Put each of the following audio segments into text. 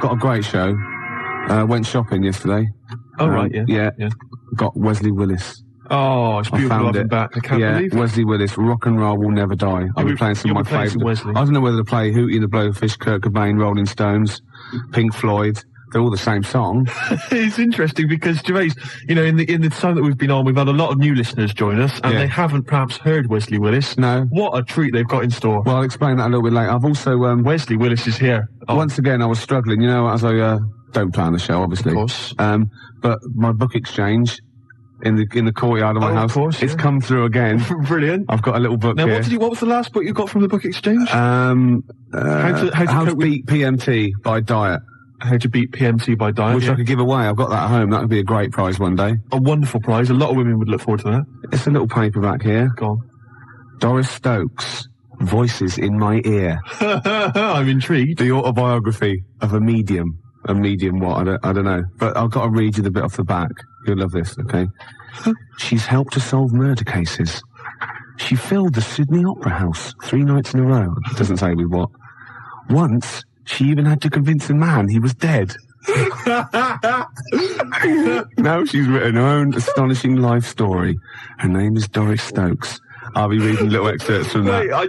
got a great show. Went shopping yesterday. Oh, right, yeah. Got Wesley Willis. Oh, it's beautiful. I found it. Back. I can't believe it. Wesley Willis, Rock and Roll Will Never Die. I'll be playing some of my favourites. I don't know whether to play Hootie and the Blowfish, Kurt Cobain, Rolling Stones, Pink Floyd. They're all the same song. It's interesting because, Gervais, you know, in the time that we've been on, we've had a lot of new listeners join us, and they haven't perhaps heard Wesley Willis. No. What a treat they've got in store. Well, I'll explain that a little bit later. I've also... Wesley Willis is here. Once again, I was struggling, you know, as I don't play on the show, obviously. Of course. But my book exchange in the courtyard of my house, it's come through again. Brilliant. I've got a little book here. What was the last book you got from the book exchange? How to Beat PMT by Diet. How to Beat PMT by Diet. Which I could give away. I've got that at home. That would be a great prize one day. A wonderful prize. A lot of women would look forward to that. It's a little paperback here. Go on. Doris Stokes, Voices in My Ear. I'm intrigued. The autobiography of a medium. A medium what? I don't know. But I've got to read you the bit off the back. You'll love this, okay? She's helped to solve murder cases. She filled the Sydney Opera House 3 nights in a row. It doesn't say with what. Once, she even had to convince a man he was dead. Now she's written her own astonishing life story. Her name is Doris Stokes. I'll be reading little excerpts from that. I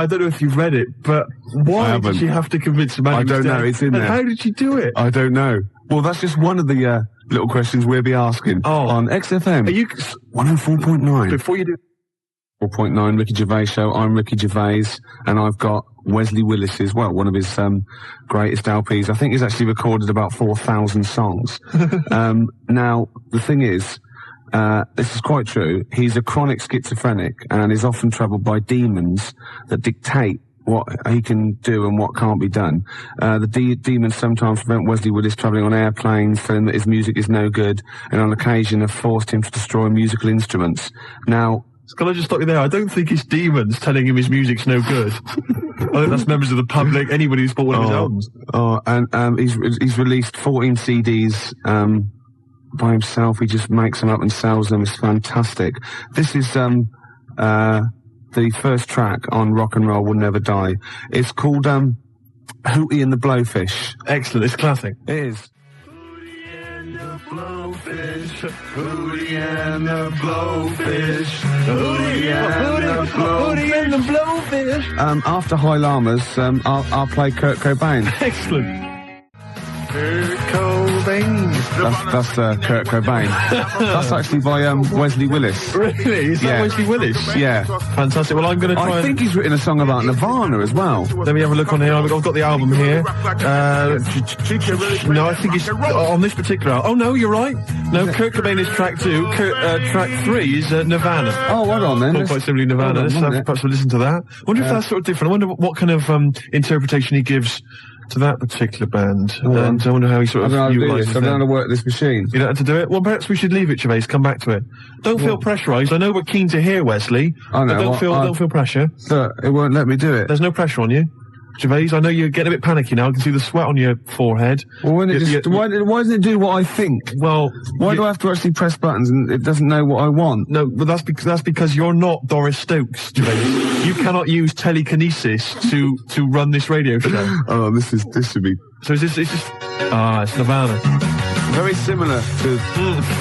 don't know if you've read it, but why did she have to convince a man? I don't know. It's in there. And how did she do it? I don't know. Well, that's just one of the little questions we'll be asking on XFM. Are you 104.9? Before you do 4.9 Ricky Gervais Show. I'm Ricky Gervais, and I've got Wesley Willis as well, one of his greatest LPs. I think he's actually recorded about 4,000 songs. Now, the thing is, this is quite true. He's a chronic schizophrenic and is often troubled by demons that dictate what he can do and what can't be done. The demons sometimes prevent Wesley Willis travelling on airplanes, telling that his music is no good, and on occasion have forced him to destroy musical instruments. Now, can I just stop you there? I don't think it's demons telling him his music's no good. I think that's members of the public, anybody who's bought one of his albums. And he's released 14 CDs by himself. He just makes them up and sells them. It's fantastic. This is the first track on Rock and Roll Will Never Die. It's called Hootie and the Blowfish. Excellent. It's classic. It is. Hootie and the Blowfish. Hootie and the Blowfish. After High Llamas, I'll play Kurt Cobain. Excellent. Kurt Cobain. That's Kurt Cobain. That's actually by Wesley Willis. Really? Is that Wesley Willis? Yeah. Fantastic. Well, I'm going to try. I think he's written a song about Nirvana as well. Let me have a look on here. I've got the album here. No, I think it's on this particular album. Oh, no, you're right. No, Kurt Cobain is track 2. Track 3 is Nirvana. Oh, well on then. Not quite simply Nirvana. Perhaps we'll listen to that. I wonder if that's sort of different. I wonder what kind of interpretation he gives to that particular band, and I wonder how he sort of utilises it. I don't know how to work this machine. You don't have to do it? Well, perhaps we should leave it, Gervais, come back to it. Don't feel pressurised. I know we're keen to hear Wesley, but don't feel pressure. Look, it won't let me do it. There's no pressure on you. Gervais, I know you're getting a bit panicky now. I can see the sweat on your forehead. Well, why doesn't it do what I think? Well, why do I have to actually press buttons and it doesn't know what I want? No, but that's because you're not Doris Stokes, Gervais. You cannot use telekinesis to run this radio show. Oh, this should be. So is this? It's just. It's Nirvana. Very similar to.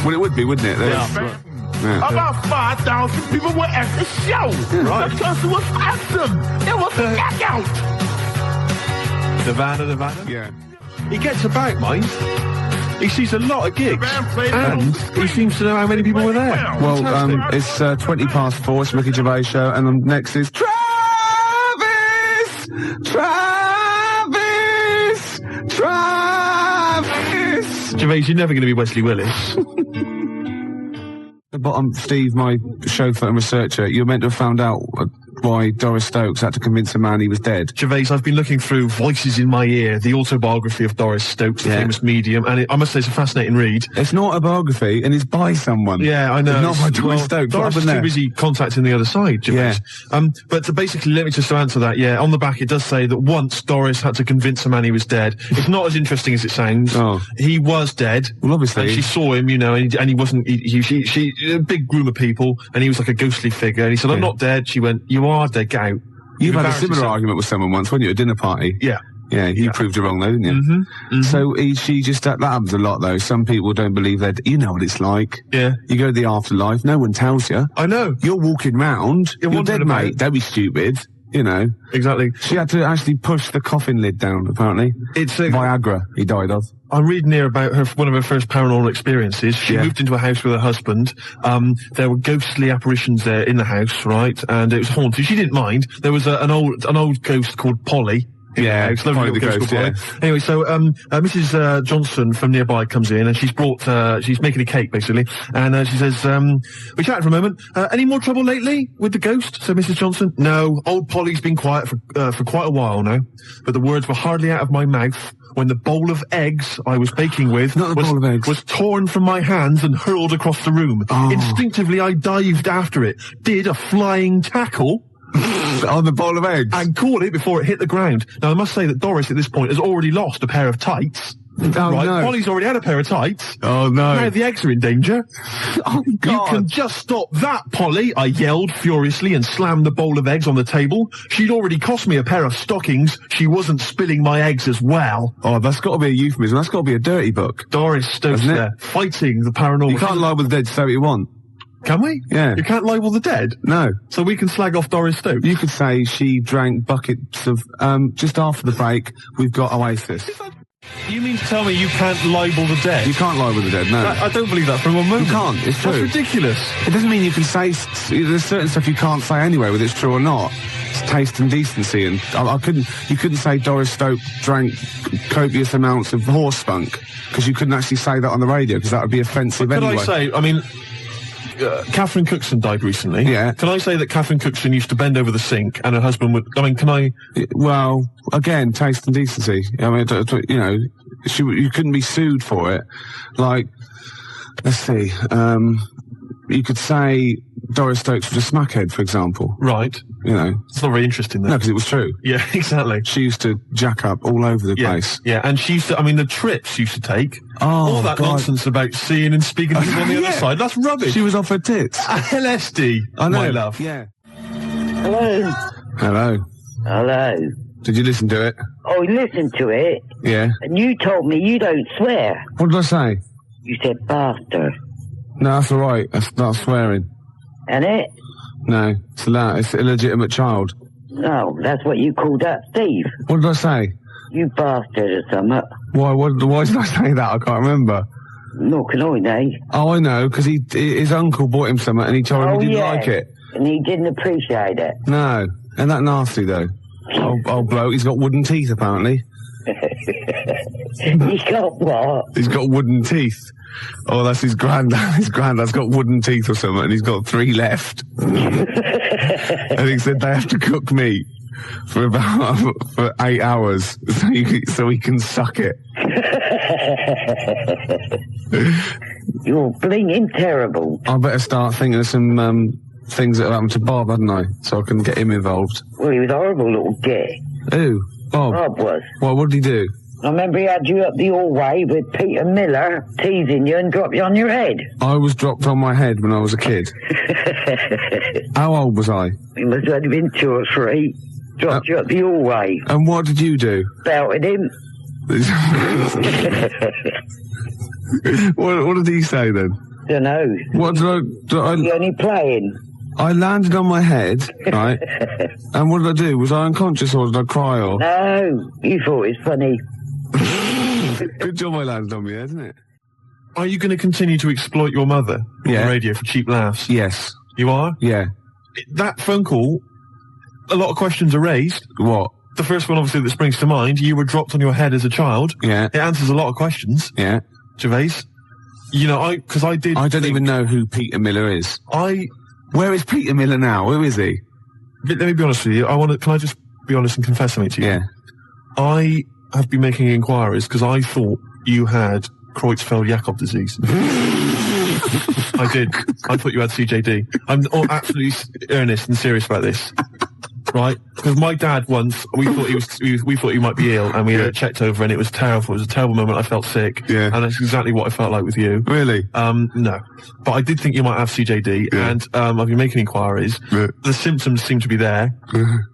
Well, it would be, wouldn't it? Yeah. Yeah. About 5,000 people were at the show. Right. Because it was awesome. It was a knockout. Nirvana. Yeah. He gets about, mind. He sees a lot of gigs, and he sees to know how many people were there. Well, it's 20 past 4. It's Ricky Gervais Show, and next is Travis. Gervais, you're never going to be Wesley Willis. But I'm Steve, my chauffeur and researcher. You're meant to have found out why Doris Stokes had to convince a man he was dead. Gervais, I've been looking through Voices in My Ear, the autobiography of Doris Stokes, the famous medium, and I must say it's a fascinating read. It's not a biography, and it's by someone. Yeah, I know. It's not by Doris Stokes. Doris is too busy contacting the other side, Gervais. Yeah. But basically, let me just answer that. Yeah, on the back it does say that once Doris had to convince a man he was dead. It's not as interesting as it sounds. Oh. He was dead. Well, obviously. And she saw him, you know, and he wasn't, she a big group of people, and he was like a ghostly figure, and he said, I'm not dead. She went, you are dead, get out. You've had a similar argument with someone once, weren't you, at a dinner party? Yeah. Yeah, you proved her wrong though, didn't you? Mm-hmm. So she just, that happens a lot though. Some people don't believe that, you know what it's like. Yeah. You go to the afterlife, no one tells you. I know. You're walking round, you're dead, about. mate, don't be stupid, you know. Exactly. She had to actually push the coffin lid down, apparently. It's Viagra he died of. I'm reading here about one of her first paranormal experiences. She moved into a house with her husband. There were ghostly apparitions there in the house, right? And it was haunted. She didn't mind. There was an old ghost called Polly. Yeah, it's lovely little ghost called Polly. Anyway, so Mrs. Johnson from nearby comes in and she's making a cake basically, and she says, we chatted for a moment. Any more trouble lately with the ghost? So Mrs. Johnson, no, old Polly's been quiet for quite a while now, but the words were hardly out of my mouth when the bowl of eggs I was baking with was torn from my hands and hurled across the room. Oh. Instinctively, I dived after it, did a flying tackle on the bowl of eggs, and caught it before it hit the ground. Now, I must say that Doris at this point has already lost a pair of tights. Oh, right? no. Polly's already had a pair of tights. Oh, no. Now the eggs are in danger. Oh, God. You can just stop that, Polly, I yelled furiously and slammed the bowl of eggs on the table. She'd already cost me a pair of stockings. She wasn't spilling my eggs as well. Oh, that's got to be a euphemism. That's got to be a dirty book. Doris Stokes there, fighting the paranormal. You can't lie with the dead, say what you want. Can we? Yeah. You can't libel the dead? No. So we can slag off Doris Stokes? You could say she drank buckets of, just after the break, we've got Oasis. You mean to tell me you can't libel the dead? You can't libel the dead, no. I don't believe that for one moment. You can't, it's true. That's ridiculous. It doesn't mean you can say, there's certain stuff you can't say anyway, whether it's true or not. It's taste and decency, and you couldn't say Doris Stokes drank copious amounts of horse spunk, because you couldn't actually say that on the radio, because that would be offensive anyway. Could I say, I mean, Catherine Cookson died recently. Yeah. Can I say that Catherine Cookson used to bend over the sink and her husband would... I mean, can I... Well, again, taste and decency. I mean, you know, you couldn't be sued for it. Like, let's see, you could say Doris Stokes was a smackhead, for example. Right. You know. It's not very interesting, though. No, because it was true. Yeah, exactly. She used to jack up all over the place. Yeah, and she used to... I mean, the trips she used to take... Oh, all that God. nonsense about seeing and speaking to people on the other side, that's rubbish. She was off her tits. LSD, I know. my love. Yeah. Hello. Hello. Hello. Did you listen to it? Oh, listen to it. Yeah. And you told me you don't swear. What did I say? You said bastard. No, that's all right. That's not swearing. And it? No, it's allowed. It's an illegitimate child. No, that's what you called up Steve. What did I say? You bastard or something. Why did I say that? I can't remember. Nor can I, know. Oh, I know, because his uncle bought him something and he told him he didn't like it. And he didn't appreciate it. No. Ain't that nasty, though? Old bloke, he's got wooden teeth, apparently. He got what? He's got wooden teeth. Oh, that's his granddad. His granddad's got wooden teeth or something, and he's got 3 left. And he said they have to cook meat for 8 hours so he can suck it. You're blinging terrible. I better start thinking of some things that happened to Bob, hadn't I? So I can get him involved. Well, he was a horrible little git. Who? Bob? Bob was. What did he do? I remember he had you up the hallway with Peter Miller teasing you and dropped you on your head. I was dropped on my head when I was a kid. How old was I? He must have been 2 or 3. Dropped you up the hallway. And what did you do? Belted him. What did he say then? Dunno. What did I... You're only playing. I landed on my head, right? And what did I do? Was I unconscious or did I cry or... No, you thought it was funny. Good job I landed on my head, isn't it? Are you going to continue to exploit your mother on the radio for cheap laughs? Yes. You are? Yeah. That phone call, a lot of questions are raised. What? The first one, obviously, that springs to mind, you were dropped on your head as a child. Yeah. It answers a lot of questions. Yeah. Gervais. You know, I don't even know who Peter Miller is. Where is Peter Miller now? Who is he? Let me be honest with you. Can I just be honest and confess something to you? Yeah. I have been making inquiries because I thought you had Creutzfeldt-Jakob disease. I did. I thought you had CJD. I'm absolutely earnest and serious about this. right? Because my dad once, we thought we thought he might be ill, and we had it checked over, and it was terrible. It was a terrible moment. I felt sick. Yeah. And that's exactly what I felt like with you. Really? No. But I did think you might have CJD, and I've been making inquiries. Yeah. The symptoms seem to be there.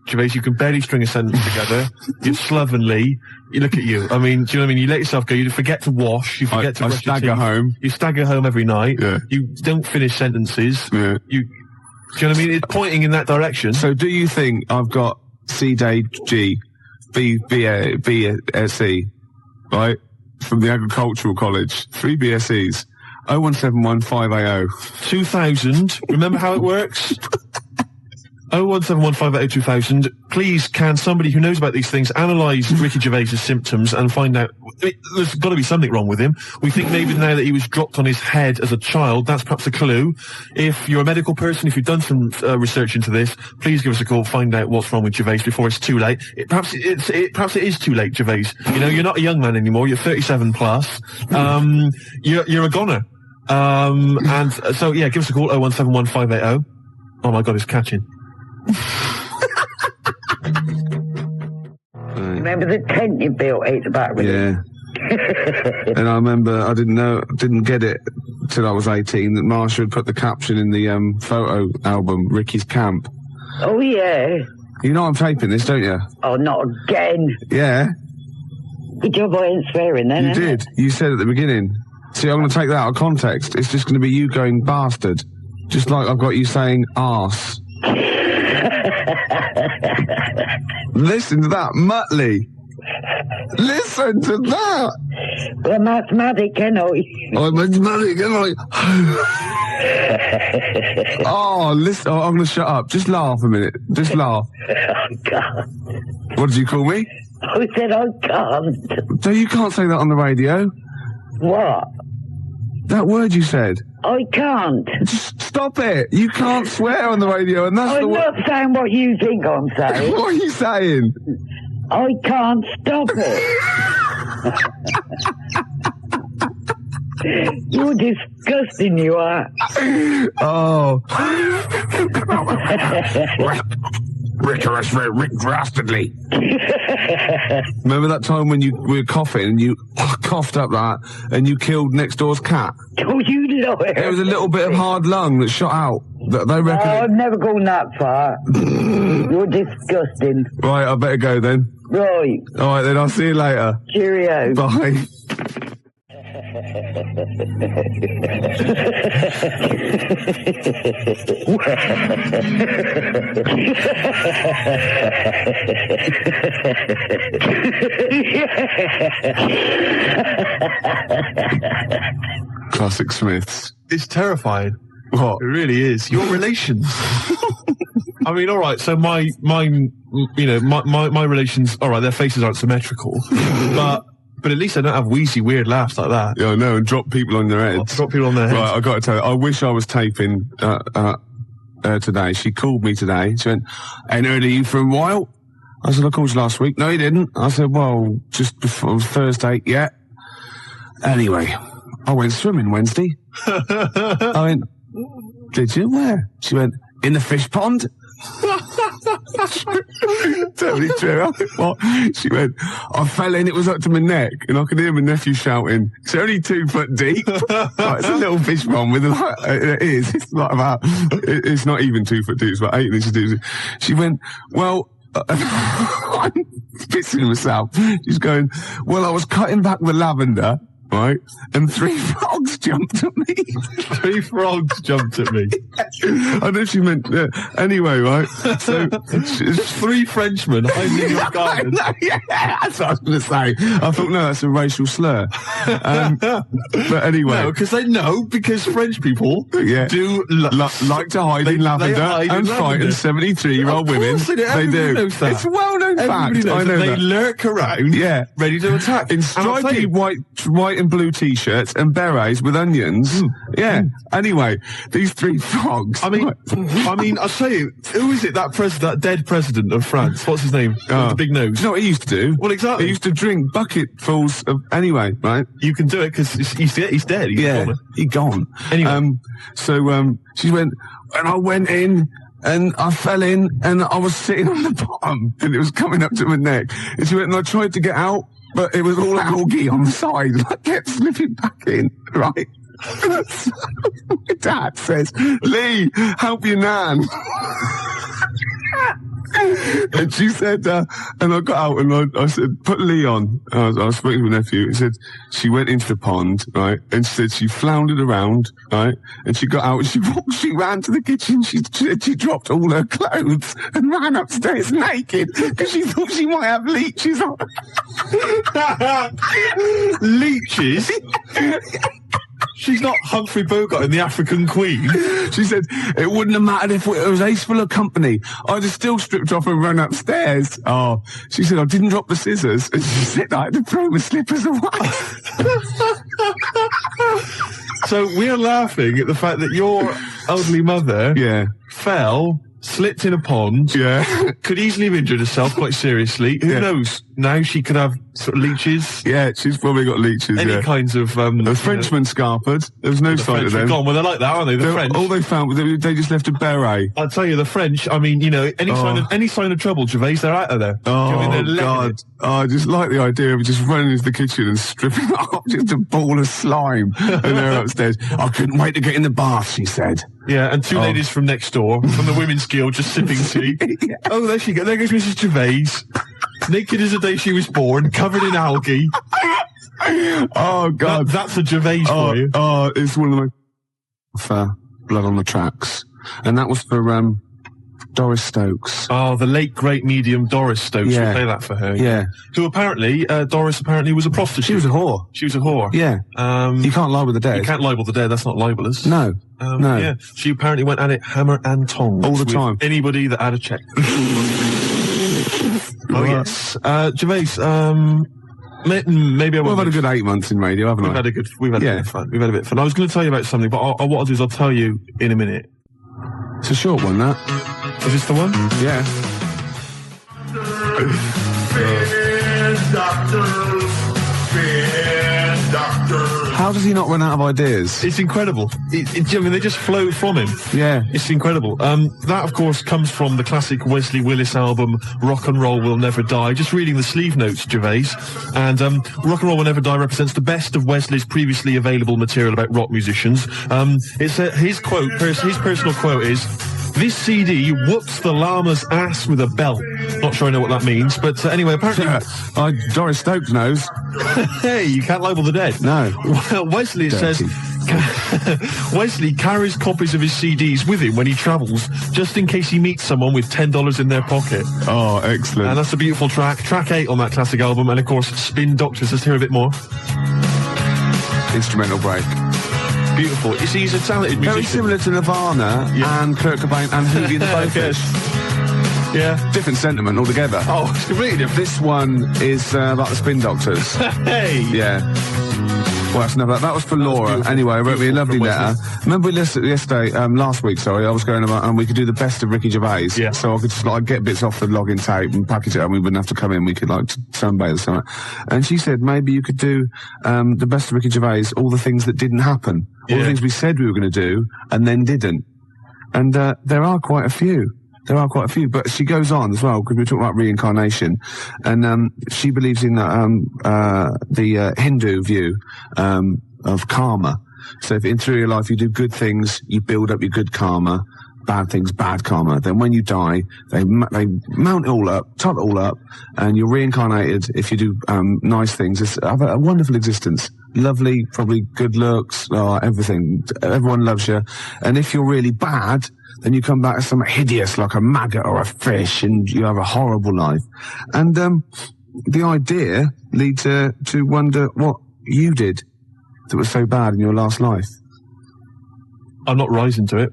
Gervais, you can barely string a sentence together. You're slovenly. You look at you. I mean, do you know what I mean? You let yourself go. You forget to wash. You forget to brush your teeth. I stagger home. You stagger home every night. Yeah. You don't finish sentences. Yeah. Do you know what I mean? It's pointing in that direction. So do you think I've got CJG, BSc, right? From the Agricultural College. 3 BScs. 0171580. 2000. Remember how it works? 01715802000. Please, can somebody who knows about these things analyse Ricky Gervais's symptoms and find out? There's got to be something wrong with him. We think maybe now that he was dropped on his head as a child, that's perhaps a clue. If you're a medical person, if you've done some research into this, please give us a call. Find out what's wrong with Gervais before it's too late. Perhaps it is too late, Gervais. You know, you're not a young man anymore. You're 37 plus. You're a goner. And so yeah, give us a call. 0171580. Oh my God, it's catching. Remember the tent you built at the back? Yeah. And I remember I didn't get it till I was 18 that Marsha had put the caption in the photo album, Ricky's Camp. Oh, yeah. You know I'm taping this, don't you? Oh, not again. Yeah. Good job I ain't swearing then. You did. You said at the beginning. See, I'm going to take that out of context. It's just going to be you going bastard. Just like I've got you saying arse. Listen to that, Muttley. Listen to that. Well, I'm asthmatic, can I? I'm asthmatic, can I? Oh, listen. Oh, I'm going to shut up. Just laugh a minute. Just laugh. I can't. What did you call me? I said I can't. So you can't say that on the radio? What? That word you said. I can't. Just stop it. You can't swear on the radio, and that's I'm not saying what you think I'm saying. What are you saying? I can't stop it. You're disgusting, you are. Oh. Rick Dastardly. Remember that time when you were coughing and you coughed up that and you killed next door's cat? Oh, you liar. There was a little bit of hard lung that shot out. They reckon. Oh, I've never gone that far. You're disgusting. Right, I better go then. Right. All right, then I'll see you later. Cheerio. Bye. Classic Smiths. It's terrifying. What? It really is. Your relations. I mean, all right. So my relations. All right, their faces aren't symmetrical, but at least I don't have wheezy, weird laughs like that. Yeah, I know, and drop people on their heads. Drop people on their heads. Right, I got to tell you, I wish I was taping today. She called me today. She went, "Ain't heard of you for a while." I said, "I called you last week." "No, you didn't." I said, "Well, just before Thursday." "Yeah." Anyway, I went swimming Wednesday. I went, "Did you? Where?" She went, "In the fish pond." Totally true. I went, "What?" She went, "I fell in, it was up to my neck," and I could hear my nephew shouting, "It's only 2 foot deep." Like, it's a little fish pond with it is. It's like about, it's not even 2 foot deep, it's about 8 inches deep. She went, "Well," I'm pissing myself. She's going, "Well, I was cutting back the lavender, right, and 3 frogs jumped at me." 3 frogs jumped at me. I know she meant, anyway, right, so 3 Frenchmen hiding in your garden. No, yeah, that's what I was going to say. I thought, no, that's a racial slur. But anyway. No, because French people do like to hide in lavender and frighten 73-year-old women. They do. Knows that. It's a well-known fact. I know they that. lurk around, ready to attack. In stripy white and blue t-shirts and berets with onions. Anyway, these 3 frogs. I mean, I'll say, who is it? That dead president of France. What's his name? With the big nose. You know what he used to do? Well, exactly. He used to drink bucketfuls of. Anyway, right? You can do it because he's dead. He's gone. Anyway, so she went, and I went in, and I fell in, and I was sitting on the bottom, and it was coming up to my neck. And she went, and I tried to get out, but it was all algae on the side, and I kept slipping back in, right? So my dad says, Lee, help your nan. And she said, and I got out and I said, put Lee on. I was speaking to my nephew. He said, she went into the pond, right? And she said she floundered around, right? And she got out and she ran to the kitchen. She dropped all her clothes and ran upstairs naked because she thought she might have leeches on. Leeches? She's not Humphrey Bogart in The African Queen. She said, it wouldn't have mattered if it was ace full of company. I'd have still stripped off and run upstairs. Oh, she said, I didn't drop the scissors. And she said, I had to throw my slippers away. So we're laughing at the fact that your elderly mother fell, slipped in a pond, could easily have injured herself quite seriously. Who knows? Now she could have sort of leeches. Yeah, she's probably got leeches. Any kinds of... the Frenchmen scarpered. There was no sign of them. Gone. Well, they're like that, aren't they? The French. All they found was they just left a beret. I'll tell you, the French, I mean, you know, any sign of trouble, Gervais, they're out of there. Oh, I mean, God. Oh, I just like the idea of just running into the kitchen and stripping off just a ball of slime. And they're upstairs. I couldn't wait to get in the bath, she said. Yeah, and two ladies from next door, from the Women's Guild, just sipping tea. Oh, there she goes. There goes Mrs. Gervais. Naked as the day she was born, covered in algae. Oh, God. That's a Gervais for you. Oh, it's one of my... Blood on the Tracks. And that was for, Doris Stokes. Oh, the late great medium Doris Stokes. Yeah. We play that for her. Yeah. Who apparently, Doris apparently was a prostitute. She was a whore. She was a whore. Yeah. You can't libel the dead. You can't libel the dead, that's not libelous. No. No. Yeah. She apparently went at it hammer and tongs. All the time. Anybody that had a check. Oh, yes. Gervais, maybe I won't. We've had a good 8 months in radio, haven't we? We've had a bit of fun. We've had a bit of fun. I was going to tell you about something, but what I'll do is I'll tell you in a minute. It's a short one, that. Is this the one? Yeah. How does he not run out of ideas? It's incredible. I mean, they just flow from him. Yeah. It's incredible. That, of course, comes from the classic Wesley Willis album, Rock and Roll Will Never Die. Just reading the sleeve notes, Gervais. And Rock and Roll Will Never Die represents the best of Wesley's previously available material about rock musicians. His personal quote is, "This CD whoops the llama's ass with a belt." Not sure I know what that means, but anyway, apparently... Doris Stokes knows. Hey, you can't label the dead. No. Well, Wesley says... Wesley carries copies of his CDs with him when he travels, just in case he meets someone with $10 in their pocket. Oh, excellent. And that's a beautiful track. Track 8 on that classic album, and of course, Spin Doctors. Let's hear a bit more. Instrumental break. Beautiful. You see, he's a talented musician. Very similar to Nirvana and Kurt Cobain and Hootie and the Blowfish. Yeah. Different sentiment altogether. Oh, it's completely different. This one is about the Spin Doctors. Hey! Yeah. Well, that's enough. That was for Laura. Anyway, I wrote me a lovely letter. Remember we listened yesterday, last week, sorry, I was going about, and we could do the best of Ricky Gervais. Yeah. So I could just, like, get bits off the logging tape and package it, and we wouldn't have to come in. We could, like, sunbathe or something. And she said, maybe you could do, the best of Ricky Gervais, all the things that didn't happen. All the things we said we were going to do, and then didn't. And, there are quite a few. But she goes on as well, because we talk about reincarnation, and she believes in the Hindu view of karma. So if through your life you do good things, you build up your good karma. Bad things, bad karma. Then when you die, they mount it all up, top it all up, and you're reincarnated. If you do nice things, it's have a wonderful existence. Lovely, probably good looks, everything. Everyone loves you. And if you're really bad, then you come back as something hideous, like a maggot or a fish, and you have a horrible life. And the idea leads to wonder what you did that was so bad in your last life. I'm not rising to it.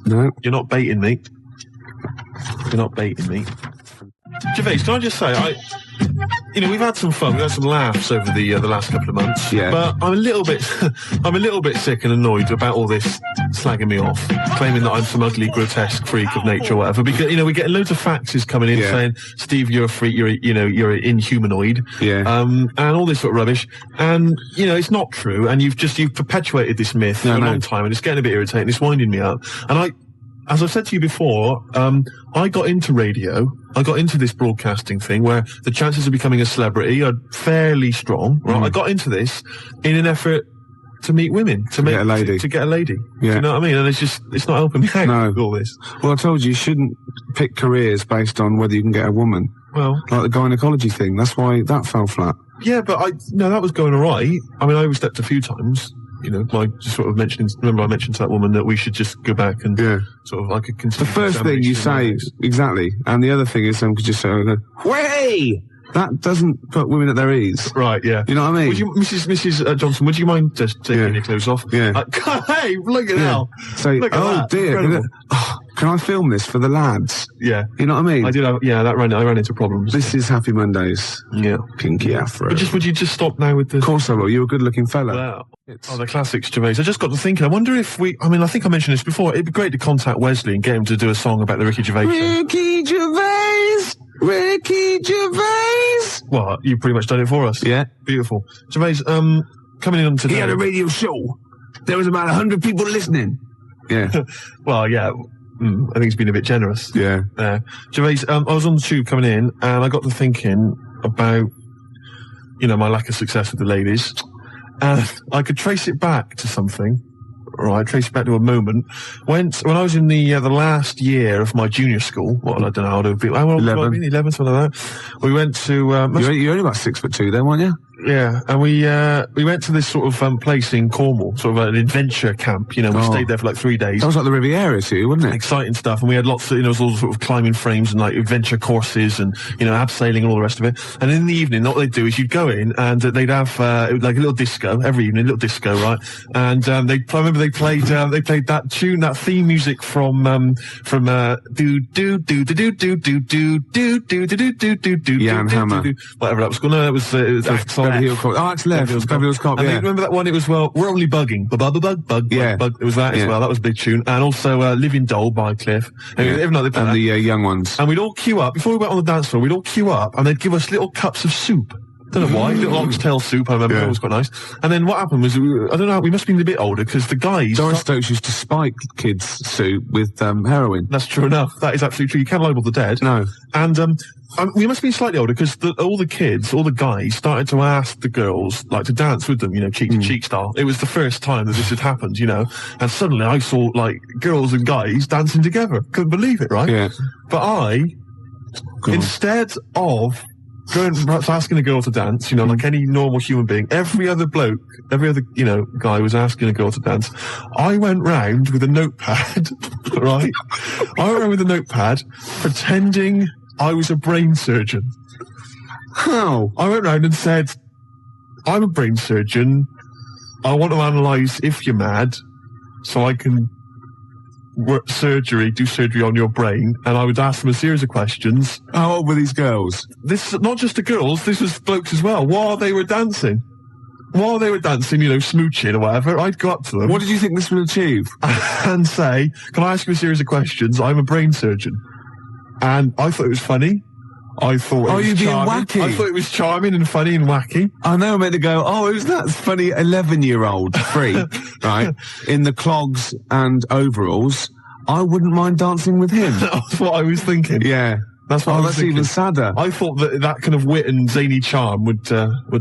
No. You're not baiting me. Gervais, can I just say, we've had some fun, we've had some laughs over the last couple of months. Yeah. But I'm a little bit sick and annoyed about all this slagging me off, claiming that I'm some ugly, grotesque freak of nature or whatever. Because we're getting loads of faxes coming in saying, "Steve, you're a freak, you're an inhumanoid," and all this sort of rubbish. And it's not true. And you've perpetuated this myth for a long time, and it's getting a bit irritating. It's winding me up. And as I've said to you before, I got into radio. I got into this broadcasting thing where the chances of becoming a celebrity are fairly strong. Right? I got into this in an effort to meet women, to get a lady. To get a lady. Yeah. Do you know what I mean? And it's not helping me out with all this. Well, I told you shouldn't pick careers based on whether you can get a woman. Well, like the gynecology thing. That's why that fell flat. Yeah, but that was going all right. I mean, I overstepped a few times. You know, I just sort of remember I mentioned to that woman that we should just go back and sort of like a The first thing you say, exactly. And the other thing is someone could just say, "Way!" That doesn't put women at their ease. Right, yeah. You know what I mean? Would you, Mrs. Johnson, would you mind just taking your clothes off? Yeah. Hey, look at that. Say, look at that. Dear, can I film this for the lads? Yeah. You know what I mean? I did have, I ran into problems. This is Happy Mondays. Yeah. Kinky afro. But would you just stop now with the... Of course I will. You're a good-looking fella. Wow. The classics, Gervais. I just got to thinking, I wonder if I think I mentioned this before, it'd be great to contact Wesley and get him to do a song about the Ricky Gervais Show. Ricky Gervais! Ricky Gervais! Well, you've pretty much done it for us. Yeah. Beautiful. Gervais, coming in on today... He had a radio show. There was about 100 people listening. Yeah. Well, yeah. I think he's been a bit generous. Yeah. Gervais, I was on the tube coming in, and I got to thinking about, my lack of success with the ladies. And I could trace it back to something. Right, trace it back to a moment when I was in the last year of my junior school. I don't know how to be. 11, something like that. We went to. You're only about 6'2" then, weren't you? Yeah, and we went to this sort of place in Cornwall, sort of an adventure camp. We stayed there for like 3 days. That was like the Riviera to you, wasn't it? Exciting stuff, and we had lots of, all sort of climbing frames and like adventure courses and abseiling and all the rest of it. And in the evening, what they'd do is you'd go in and they'd have like a little disco every evening, a little disco, right? And I remember they played that tune, that theme music from do do do do do do do do do do do do do do Jan Hammer, whatever that was called. No, it was Beverly Hills Cop. Oh, it's left. Beverly Hills Cop. And Yeah. remember that one? It was we're only bugging. Bug. Yeah. Bug. It was that as well. That was a big tune. And also Living Doll by Cliff. And even though they and the young ones. And we'd all queue up before we went on the dance floor. We'd all queue up, and they'd give us little cups of soup. Don't know why. Little oxtail soup, I remember. It was quite nice. And then what happened was, I don't know, we must have been a bit older, because the guys... Doris Stokes used to spike kids' soup with heroin. That's true enough. That is absolutely true. You can't libel the dead. No. And we must have been slightly older, because all the kids, all the guys, started to ask the girls, like, to dance with them, cheek to cheek style. It was the first time that this had happened, And suddenly I saw, like, girls and guys dancing together. Couldn't believe it, right? Yeah. But instead of asking a girl to dance, like any normal human being, every other guy was asking a girl to dance. I went round with a notepad, right? I went round with a notepad, pretending I was a brain surgeon. How? I went round and said, I'm a brain surgeon. I want to analyse if you're mad, so I can do surgery on your brain, and I would ask them a series of questions. How old were these girls? This not just the girls, this was blokes as well. While they were dancing, smooching or whatever, I'd go up to them. What did you think this would achieve? And say, can I ask you a series of questions? I'm a brain surgeon. And I thought it was funny. I thought it was charming. Wacky? I thought it was charming and funny and wacky. I know, I'm meant to go, who's that funny 11-year-old freak, right, in the clogs and overalls? I wouldn't mind dancing with him. That's what I was thinking. Yeah. That's what I was that's thinking. even sadder. I thought that kind of wit and zany charm would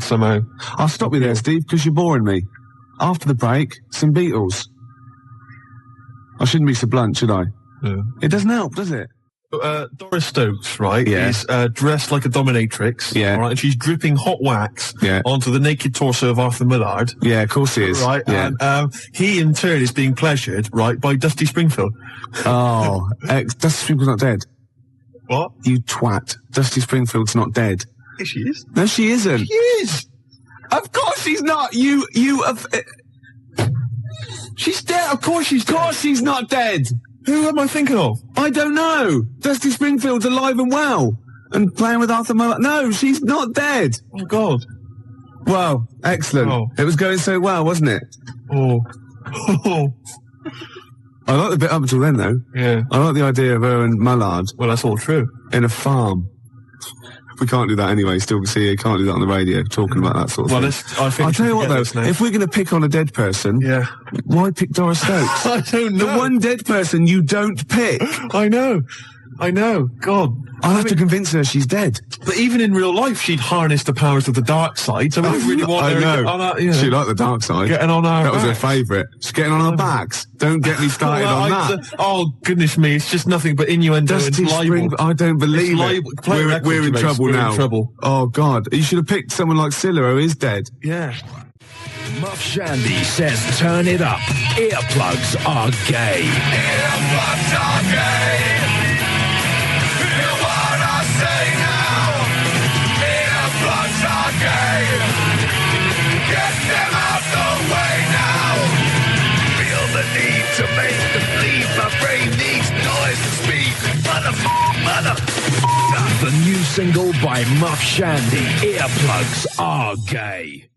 somehow... I'll stop you there, Steve, because you're boring me. After the break, some Beatles. I shouldn't be so blunt, should I? Yeah. It doesn't help, does it? Doris Stokes, right, is dressed like a dominatrix, right, and she's dripping hot wax onto the naked torso of Arthur Millard. Yeah, of course he is. Right, and he in turn is being pleasured, right, by Dusty Springfield. Dusty Springfield's not dead. What? You twat. Dusty Springfield's not dead. Yes, she is. No, she isn't. She is. Of course she's not. She's dead. Of course she's dead. Of course she's not dead. Who am I thinking of? I don't know. Dusty Springfield's alive and well. And playing with Arthur Millard. No, she's not dead. Oh, God. Well, excellent. Oh. It was going so well, wasn't it? Oh. I like the bit up until then, though. Yeah. I like the idea of her and Millard. Well, that's all true. In a farm. we can't do that anyway. Still, see, you can't do that on the radio, talking about that sort of thing. I'll tell you what, though, if we're going to pick on a dead person, why pick Doris Stokes? I don't know. The one dead person you don't pick. I know. God. I'll have to convince her she's dead. But even in real life, she'd harness the powers of the dark side, so we don't really want her to get on our, She liked the dark side. Getting on our That was her backs. favourite. She's getting on our backs. Don't get me started on that. Oh, goodness me, it's just nothing but innuendo and Dusty libel. Spring, I don't believe it. Play records, We're in Gervais. trouble We're now. in trouble. Oh, God. You should have picked someone like Scylla, who is dead. Yeah. Muff Shandy says turn it up. Earplugs are gay. Earplugs are gay. Hear what I say now. Earplugs are gay. Get them out the way now. Feel the need to make them bleed. My brain needs noise to speak. Mother. The new single by Muff Shandy. Earplugs are gay.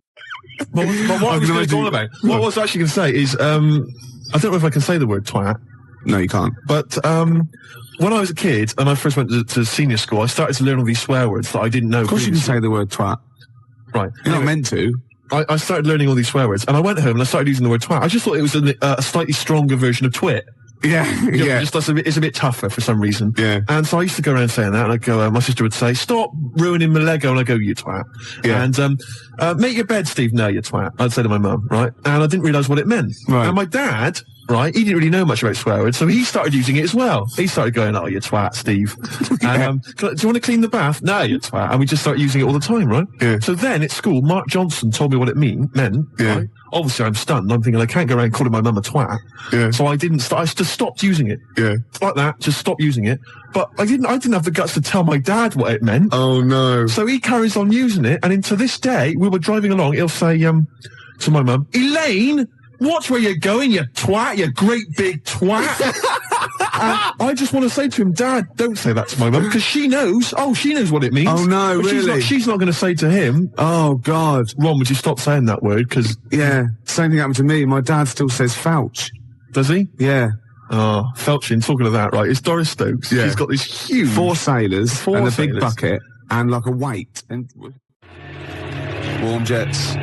But what I was going to go on about, what I was actually going to say is, I don't know if I can say the word twat, No, you can't. but when I was a kid and I first went to senior school, I started to learn all these swear words that I didn't know. Of course you can say the word twat. Right. You're not meant to. I started learning all these swear words, and I went home and I started using the word twat. I just thought it was a slightly stronger version of twit. Yeah, yeah. Just it's a bit tougher for some reason. Yeah. And so I used to go around saying that, and I'd go, my sister would say, stop ruining my Lego, and I'd go, you twat. Yeah. And, make your bed, Steve. No, you twat. I'd say to my mum, right? And I didn't realise what it meant. Right. And my dad, right, he didn't really know much about swear words, so he started using it as well. He started going, oh, you twat, Steve. And, do you want to clean the bath? No, you twat. And we just started using it all the time, right? Yeah. So then at school, Mark Johnson told me what it meant, Yeah. right? Obviously, I'm stunned. I'm thinking I can't go around calling my mum a twat. Yeah. So I just stopped using it. Yeah. Like that, just stopped using it. But I didn't have the guts to tell my dad what it meant. Oh, no. So he carries on using it, and to this day, we were driving along, he'll say, to my mum, Elaine, watch where you're going, you twat, you great big twat. And I just want to say to him, Dad, don't say that to my mum, because she knows what it means. Oh, no, But really? She's not going to say to him, Oh, God. Ron, would you stop saying that word? Because, Yeah. Same thing happened to me. My dad still says fouch. does he? Yeah. Oh, Felchin, talking of that, right, it's Doris Stokes. Yeah. She's got this huge... 4 sailors Four and a sailors. big bucket and like a weight and warm jets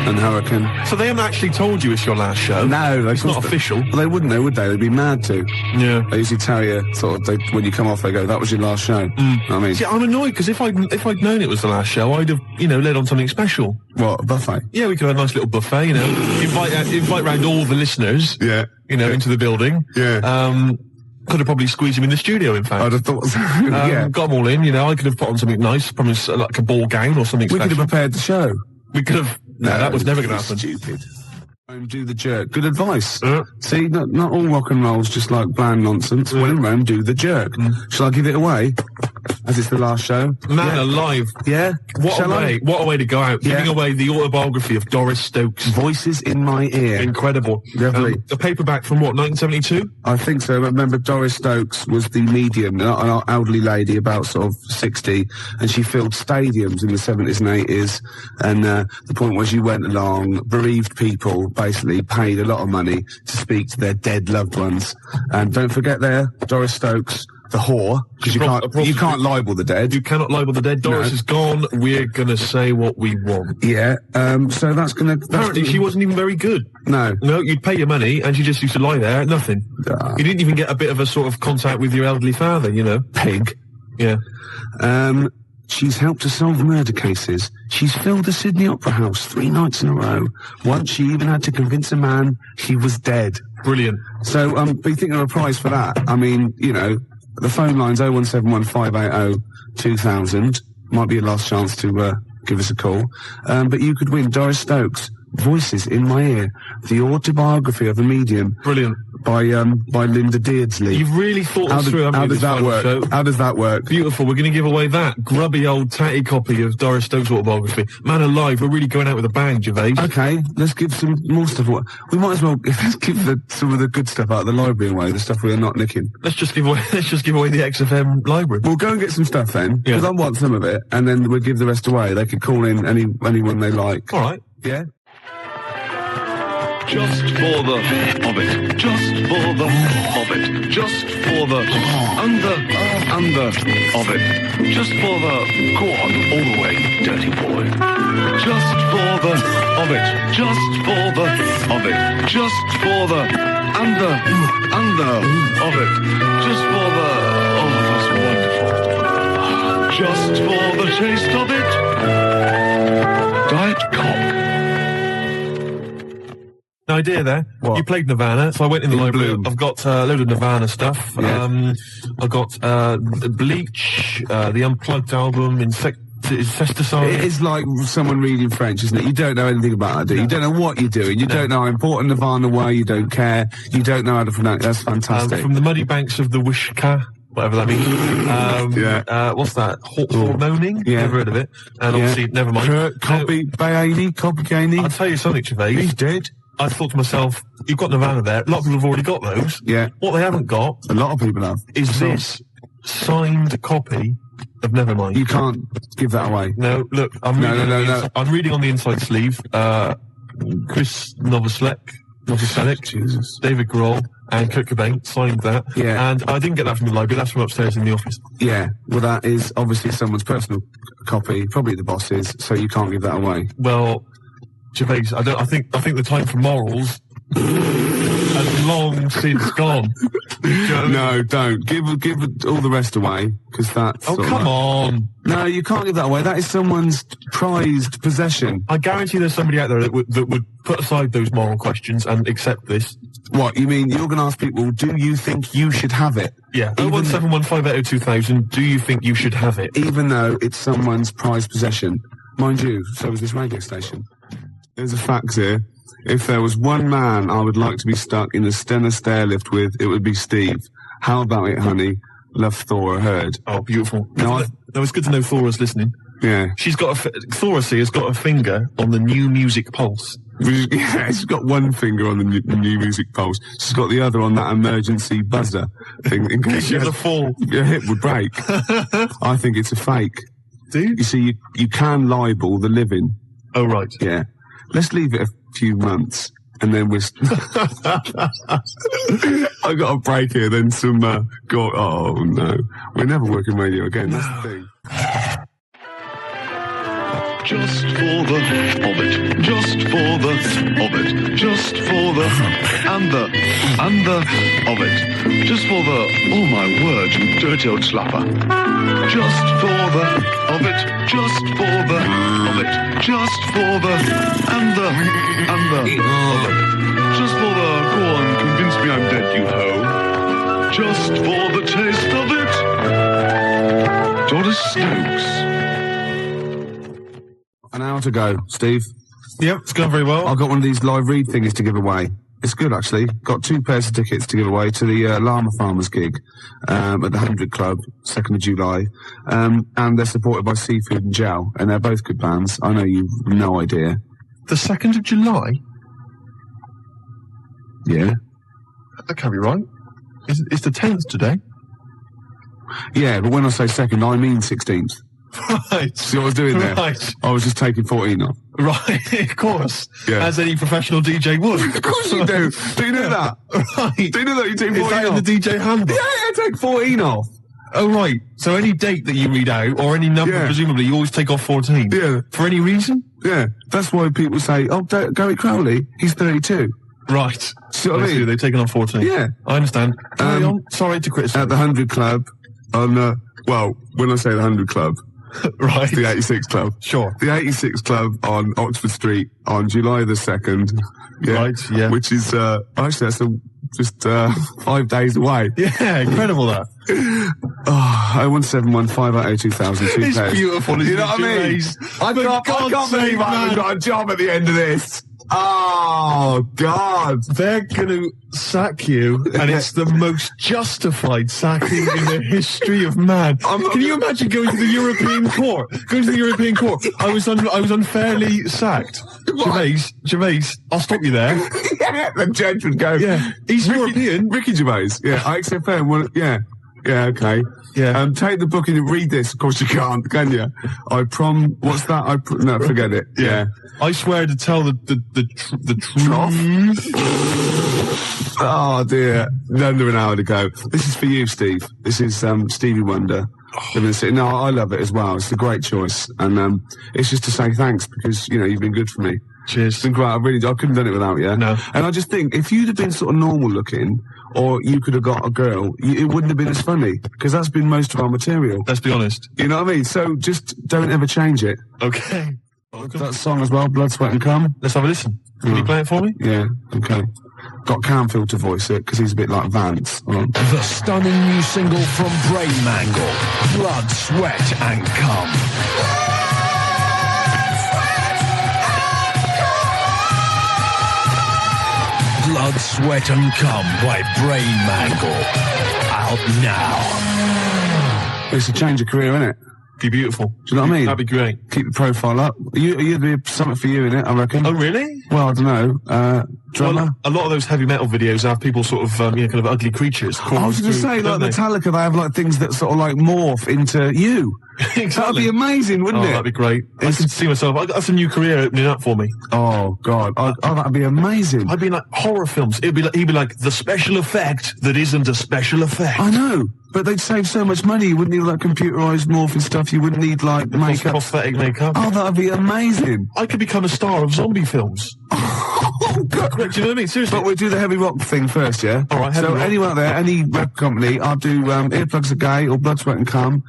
and hurricane. So they haven't actually told you it's your last show? No, It's not official. Well, they wouldn't, would they? They'd be mad to. Yeah. They usually tell you, when you come off, they go, that was your last show. I mean, See, I'm annoyed because if I'd known it was the last show, I'd have, led on something special. what, a buffet? Yeah, we could have a nice little buffet, invite round all the listeners, Yeah. into the building. Yeah. Could have probably squeezed them in the studio, in fact. I'd have thought so. Yeah. Got them all in, I could have put on something nice, probably like a ball gown or something We could special. have prepared the show. We could have... No, that was never going to happen. Stupid. Rome, do the jerk. Good advice. Yeah. See, not all rock and roll's just like bland nonsense. When in Rome, do the jerk. Shall I give it away? As it's the last show? Man alive. Yeah? What Shall I? a way to go out. Yeah. Giving away the autobiography of Doris Stokes. Voices in my ear. Incredible. Lovely. A paperback from what, 1972? I think so. I remember Doris Stokes was the medium, an elderly lady about sort of 60, and she filled stadiums in the 70s and 80s. And the point was you went along, bereaved people basically paid a lot of money to speak to their dead loved ones. And don't forget there, Doris Stokes, the whore, because you can't libel the dead. You cannot libel the dead. Doris is gone. We're going to say what we want. Yeah, so that's gonna... Apparently, she wasn't even very good. No. No, you'd pay your money, and she just used to lie there, nothing. You didn't even get a bit of a sort of contact with your elderly father, Pig. Yeah. She's helped to solve murder cases. She's filled the Sydney Opera House 3 nights in a row. Once she even had to convince a man he was dead. Brilliant. So, be thinking of a prize for that. I mean, the phone line's 0171 580 2000. Might be your last chance to give us a call. But you could win Doris Stokes, Voices in My Ear, the autobiography of a medium. Brilliant. By Linda Deardsley. You've really thought this through, haven't How you, does this that final work? show? How does that work? Beautiful. We're going to give away that grubby old tatty copy of Doris Stokes' autobiography. Man alive, we're really going out with a bang, Gervais. Okay, let's give some more stuff. We might as well let's give some of the good stuff out of the library away, the stuff we are not nicking. Let's just give away the XFM library. We'll go and get some stuff then, because I want some of it, and then we'll give the rest away. They could call in anyone they like. All right. Yeah? Just for the Hobbit. Just for the Hobbit. Just for the under under of it. Just for the, go on, all the way, dirty boy. Just for the of it. Just for the of it. Just for the under of it. Just for the, oh, that's wonderful. Just for the taste of it. Diet Coke. An idea there. What? You played Nirvana, so I went in the library. Bloom. I've got a load of Nirvana stuff. Yeah. I've got Bleach, the Unplugged album, Insecticide. It is like someone reading French, isn't it? You don't know anything about that, do you? You don't know what you're doing. You don't know how important Nirvana were. You don't care. You don't know how to pronounce it. That's fantastic. From the muddy banks of the Wishka, whatever that means. What's that? Hormoning? Yeah. Never heard of it. And obviously, never mind. Copy Gainey. I'll tell you something, Gervais. He's dead. I thought to myself, you've got Nirvana there. A lot of people have already got those. Yeah. What they haven't got A lot of people have. is this signed copy of Nevermind. You can't give that away. No, look, I'm reading on the inside sleeve, Chris Novoselic, Jesus. David Grohl, and Kurt Cobain signed that. Yeah. And I didn't get that from the library, that's from upstairs in the office. Yeah. Well, that is obviously someone's personal copy, probably the boss's, so you can't give that away. Well, Gervais, I think the time for morals has long since gone. No, don't. Give all the rest away, because that's... Oh, come on. No, you can't give that away. That is someone's prized possession. I guarantee there's somebody out there that would put aside those moral questions and accept this. What, you mean you're going to ask people, do you think you should have it? Yeah, Even 01715802000, do you think you should have it? Even though it's someone's prized possession. Mind you, so is this radio station. There's a fact here. If there was one man I would like to be stuck in the Stena stairlift with, it would be Steve. How about it, honey? Love Thora Heard. Oh, beautiful. No, No, it's good to know Thora's listening. Yeah. She's got Thora has got a finger on the new music pulse. Yeah, she's got one finger on the new music pulse. She's got the other on that emergency buzzer thing in case She has a fall. your hip would break. I think it's a fake. Do you? You see, you can libel the living. Oh, right. Yeah. Let's leave it a few months, and then we're... I got a break here, then some... oh, no. We're never working radio again, that's the thing. Just for the of it. Just for the of it. Just for the and the of it. Just for the, oh my word, you dirty old slapper. Just for the of it. Just for the of it. Just for the and the of it. Just for the, go on, convince me I'm dead, you hoe. Just for the taste of it. Doris Stokes. An hour to go, Steve. Yep, it's going very well. I've got one of these live read things to give away. It's good, actually. Got 2 pairs of tickets to give away to the Llama Farmers gig at the 100 Club, 2nd of July. And they're supported by Seafood and Gel, and they're both good bands. I know you've no idea. The 2nd of July? Yeah? That can't be right. It's the 10th today. Yeah, but when I say 2nd, I mean 16th. Right. See what I was doing there? Right. I was just taking 14 off. Right, of course. Yeah. As any professional DJ would. Of course you do. Do you know that? Right. Do you know that you take 14 Is that off? in the DJ handbook? Yeah, I take 14 off. Oh, right. So any date that you read out, or any number, Yeah. presumably, you always take off 14? Yeah. For any reason? Yeah. That's why people say, oh, Gary Crowley, he's 32. Right. See what I mean? They've taken off 14. Yeah. I understand. Carry on. Sorry to criticise. At the 100 Club on, well, when I say the 100 Club, Right. the 86 Club. Sure. The 86 Club on Oxford Street on July the 2nd. Yeah. Right, yeah. Which is, actually, that's just 5 days away. Yeah, incredible that. Oh, 01715802000. It's beautiful, isn't You know it, what I mean? Gervais? I can't believe I haven't got a job at the end of this. Oh, God. They're going to sack you, and it's the most justified sacking in the history of man. Can you imagine going to the European Court? Going to the European Court. I was unfairly sacked. Gervais, I'll stop you there. Yeah, the judge would go. Yeah, he's European. Ricky Gervais. Yeah, I accept fair. Well, yeah. Yeah, okay. Yeah. Take the book and read this. Of course you can't, can you? What's that? No, forget it. Yeah. I swear to tell the truth. Oh dear. Under an hour to go. This is for you, Steve. This is Stevie Wonder. No, I love it as well. It's a great choice. And it's just to say thanks because, you know, you've been good for me. Cheers. It's been great. I couldn't have done it without you. No. And I just think, if you'd have been sort of normal looking, or you could have got a girl, it wouldn't have been as funny. Because that's been most of our material. Let's be honest. You know what I mean? So just don't ever change it. Okay. That song as well, Blood, Sweat and Cum. Let's have a listen. Can you play it for me? Yeah, okay. Got Canfield to voice it, because he's a bit like Vance. The stunning new single from Brain Mangle, Blood, Sweat and Cum. Blood, Sweat and Cum by Brain Mangle. Out now. It's a change of career, isn't it? Be beautiful. Do you know what I mean? That'd be great. Keep the profile up. You'd be something for you in it, I reckon. Oh, really? Well, I don't know. Drummer? Well, a lot of those heavy metal videos have people sort of, kind of ugly creatures. I was going to say, like Metallica, they have like things that sort of like morph into you. Exactly. That'd be amazing, wouldn't it? That'd be great. I could see myself. That's a new career opening up for me. Oh God! That'd be amazing. I'd be like horror films. He'd be like the special effect that isn't a special effect. I know, but they'd save so much money. You wouldn't need like computerized morphing stuff. You wouldn't need like makeup, prosthetic makeup. Oh, that'd be amazing. I could become a star of zombie films. Oh God! Do you know what I mean? Seriously. But we'll do the heavy rock thing first, yeah? All right. So anyone out there, any rap company, I'll do Earplugs Are Gay or Blood, Sweat and Cum.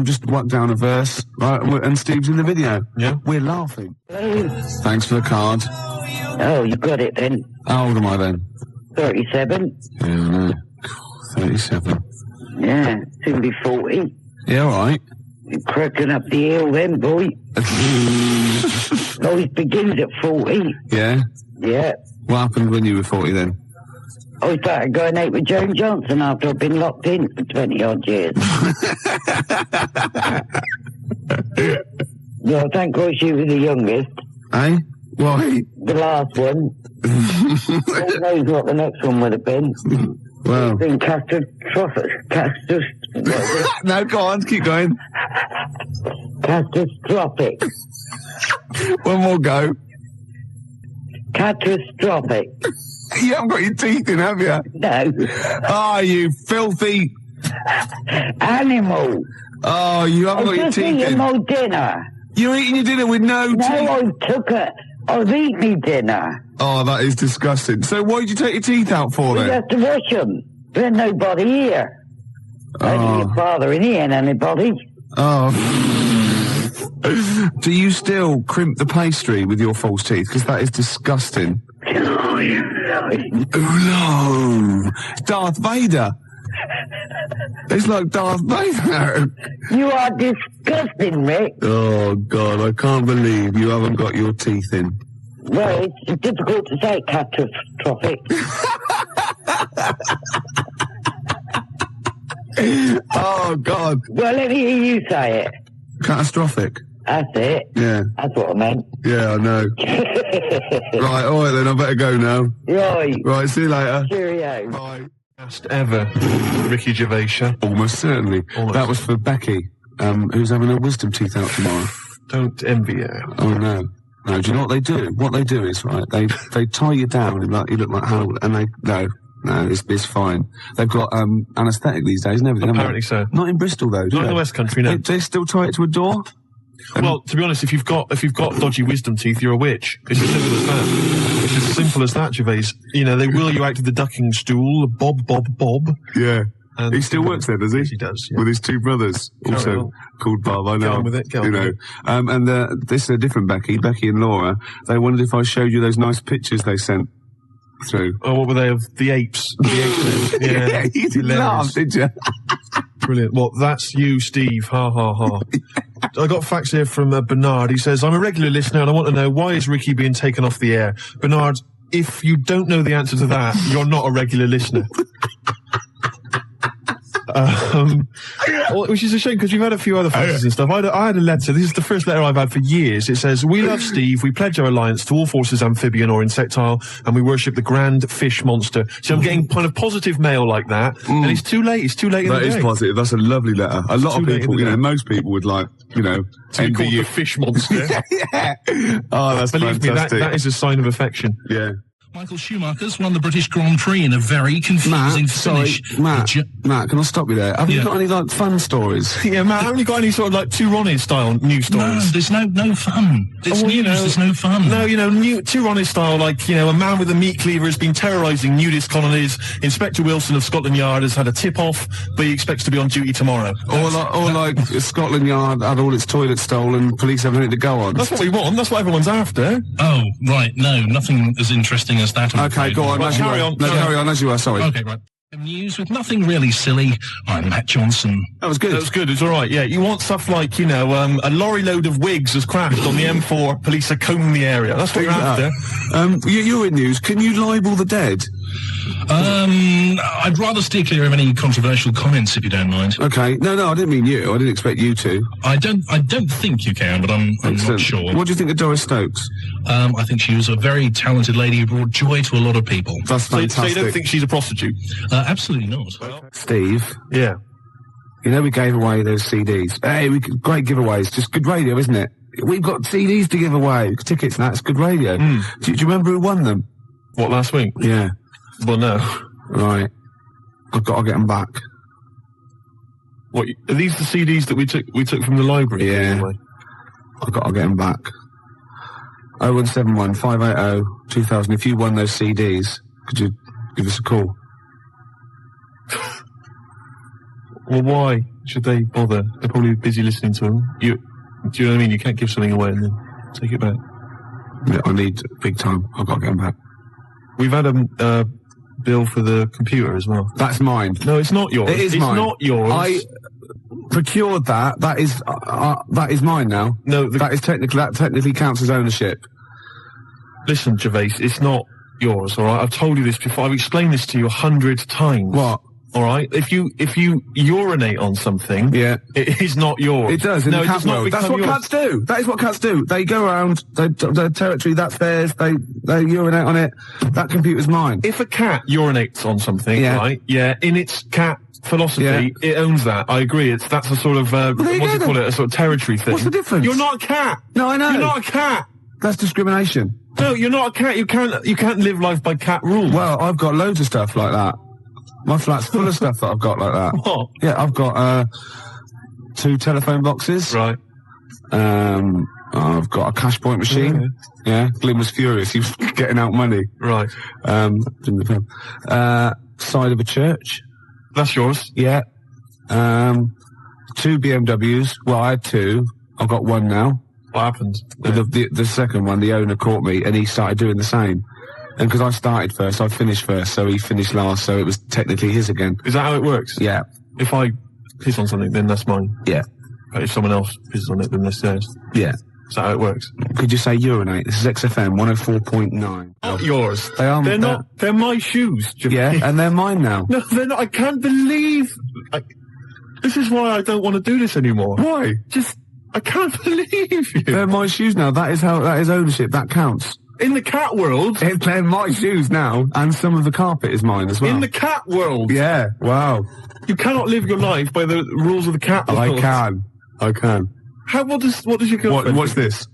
Just work down a verse, right? And Steve's in the video. Yeah. We're laughing. Hello. Thanks for the card. Oh, you got it then. How old am I then? 37. Yeah, I know. 37. Yeah, soon be 40. Yeah, all right. You're cracking up the hill then, boy. Always begins at 40. Yeah? Yeah. What happened when you were 40 then? I started going out with Joan Johnson after I've been locked in for 20 odd years. Well, thank God she was the youngest. Eh? Why? The last one. Who knows what the next one would have been. Well. Been catastrophic. No, go on, keep going. Catastrophic. One more go. Catastrophic. You haven't got your teeth in, have you? No. Oh, you filthy Animal. Oh, you haven't got your just teeth eating in. my dinner. You're eating your dinner with no teeth. No, I took it. I've eaten my dinner. Oh, that is disgusting. So why did you take your teeth out for We then? have to wash them. There's nobody here. Only your father and he ain't anybody. Oh. Do you still crimp the pastry with your false teeth? Because that is disgusting. Oh, no. It's Darth Vader. It's like Darth Vader. You are disgusting, Rick. Oh, God, I can't believe you haven't got your teeth in. Well, it's difficult to say catastrophic. Oh, God. Well, let me hear you say it. Catastrophic. That's it. Yeah. That's what I meant. Yeah, I know. Right, all right then, I better go now. Right. Right, see you later. Cheerio. Bye. Best ever Ricky Gervais Show. Almost certainly. Almost. That was for Becky, who's having her wisdom teeth out tomorrow. Don't envy her. Oh, no. No, do you know what they do? What they do is, right, they tie you down and like, you look like Hannibal, and no, it's fine. They've got anaesthetic these days and everything. Apparently so. Not in Bristol though, do Not they? in the West Country, no. They still tie it to a door? Well, to be honest, if you've got dodgy wisdom teeth, you're a witch. It's as simple as that. It's as simple as that, Gervais. You know, they wheel you out to the ducking stool, Bob. Yeah. And He still works there, does he? Yes, he does, yeah. With his two brothers, also called Bob. I know. Get on with it, get on with it. And this is a different Becky and Laura. They wondered if I showed you those nice pictures they sent through. Oh, what were they of the apes? The apes. Yeah, you didn't laugh, did you? Brilliant. Well, that's you, Steve. Ha, ha, ha. I got facts here from Bernard. He says, I'm a regular listener and I want to know, why is Ricky being taken off the air? Bernard, if you don't know the answer to that, you're not a regular listener. Which is a shame because we've had a few other faxes and stuff. I had a letter. This is the first letter I've had for years. It says, "We love Steve. We pledge our alliance to all forces, amphibian or insectile, and we worship the grand fish monster." So I'm getting kind of positive mail like that, and it's too late. It's too late in the day. That is positive. That's a lovely letter. A lot of people, most people would like, envy you. The fish monster. Yeah. Oh, that's Believe fantastic. me, that is a sign of affection. Yeah. Michael Schumacher's won the British Grand Prix in a very confusing finish. Matt, can I stop you there? Have you got any fun stories? Yeah, Matt, haven't you got any sort of Two Ronnies style news stories? No, there's no fun. It's news, there's no fun. No, Two Ronnies style, a man with a meat cleaver has been terrorising nudist colonies. Inspector Wilson of Scotland Yard has had a tip-off, but he expects to be on duty tomorrow. Or like Scotland Yard had all its toilets stolen, police have anything to go on. That's what we want, that's what everyone's after. Oh, right, no, nothing as interesting as that. Okay, go on. Carry on as you are, sorry. Okay, right. News with nothing really silly. I'm Matt Johnson. That was good. It's all right, yeah. You want stuff like, a lorry load of wigs has crashed on the M4, police are combing the area. That's what you're after. You're in news. Can you libel the dead? I'd rather steer clear of any controversial comments, if you don't mind. Okay. No, I didn't mean you. I didn't expect you to. I don't think you can, but I'm not sure. What do you think of Doris Stokes? I think she was a very talented lady who brought joy to a lot of people. That's fantastic. So you don't think she's a prostitute? Absolutely not. Steve? Yeah. We gave away those CDs. Hey, great giveaways. Just good radio, isn't it? We've got CDs to give away. Tickets, and that's good radio. Do you remember who won them? What, last week? Yeah. Well, no. Right. I've got to get them back. What, are these the CDs that we took from the library? Yeah. Anyway? I've got to get them back. 0171 580 2000. If you won those CDs, could you give us a call? Well, why should they bother? They're probably busy listening to them. Do you know what I mean? You can't give something away and then take it back. Yeah, I need big time. I've got to get them back. We've had a bill for the computer as well. That's mine. No, it's not yours. It is mine. It's not yours. I procured that. That is mine now. No, that technically counts as ownership. Listen, Gervais, it's not yours, all right? I've told you this before. I've explained this to you 100 times. What? All right? If you urinate on something, it is not yours. It does in the cat world. That's what cats do. That is what cats do. They go around their territory. That's theirs. They urinate on it. That computer's mine. If a cat urinates on something, right? Yeah, in its cat philosophy, it owns that. I agree. That's a sort of what do you call it? A sort of territory thing. What's the difference? You're not a cat. No, I know. You're not a cat. That's discrimination. No, you're not a cat. You can't live life by cat rules. Well, I've got loads of stuff like that. My flat's full of stuff that I've got like that. What? Yeah, I've got 2 telephone boxes. Right. I've got a cash point machine. Yeah. Glyn was furious. He was getting out money. Right. Side of a church. That's yours. Yeah. 2 BMWs. Well, I had 2. I've got 1 now. What happened? The second one, the owner caught me and he started doing the same. And because I started first, I finished first, so he finished last, so it was technically his again. Is that how it works? Yeah. If I piss on something, then that's mine. Yeah. But if someone else pisses on it, then that's theirs. Yeah. Is that how it works? Could you say urinate? This is XFM 104.9. Not yours. They are. They're not. They're my shoes. Yeah, and they're mine now. No, they're not. I can't believe. This is why I don't want to do this anymore. Why? I can't believe you. They're my shoes now. That is ownership. That counts. In the cat world. They're my shoes now, and some of the carpet is mine as well. In the cat world. Yeah. Wow. You cannot live your life by the rules of the cat world. I can. What does your girlfriend? What's this?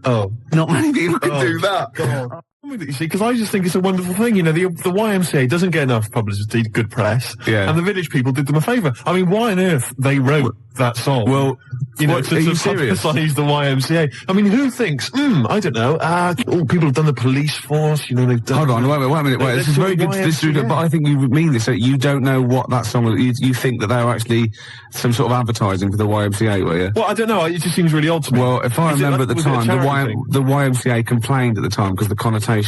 Oh, not many people can do that. God. You see, because I just think it's a wonderful thing. The YMCA doesn't get enough publicity, good press. Yeah. And the village people did them a favour. I mean, why on earth they wrote that song? Well, to publicise the YMCA. I mean, who thinks? I don't know. People have done the police force. They've done. Hold on, wait a minute. This is very good. But I think you mean this. You don't know what that song was. You think that they were actually some sort of advertising for the YMCA, were you? Well, I don't know. It just seems really odd to me. Well, if I remember at the time, the YMCA complained at the time because the connotations.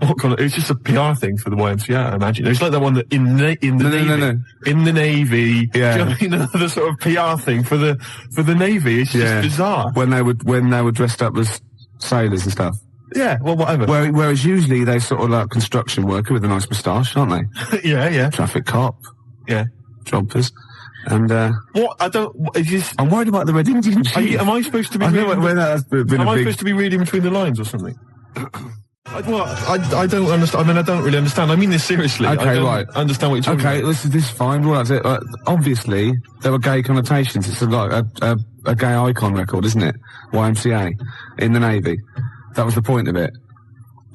It's just a PR thing for the YMCA, I imagine. It's like that one that in the Navy. Yeah. The sort of PR thing for the Navy. It's just bizarre. When they were dressed up as sailors and stuff. Yeah, well, whatever. Whereas usually they sort of like construction worker with a nice moustache, aren't they? Yeah. Traffic cop. Yeah. Jumpers. And, What? I don't... I'm worried about the Red Indian. Am I supposed to be... I know where that's been Am a I big... supposed to be reading between the lines or something? I don't understand. I mean, I don't really understand. I mean this seriously. Okay, I don't right. understand what you're talking Okay, about. this is fine. Well, that's it. Obviously, there were gay connotations. It's like a gay icon record, isn't it? YMCA in the Navy. That was the point of it.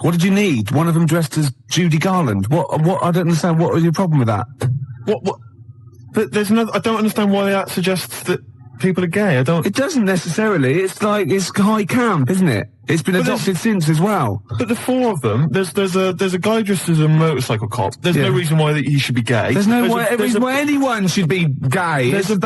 What did you need? One of them dressed as Judy Garland. What? I don't understand. What was your problem with that? What? But there's no... I don't understand why that suggests that people are gay. I don't... It doesn't necessarily. It's like, it's high camp, isn't it? It's been adopted since as well. But the four of them, there's a guy dressed as a motorcycle cop. There's no reason why he should be gay. There's no reason why anyone should be gay. There's a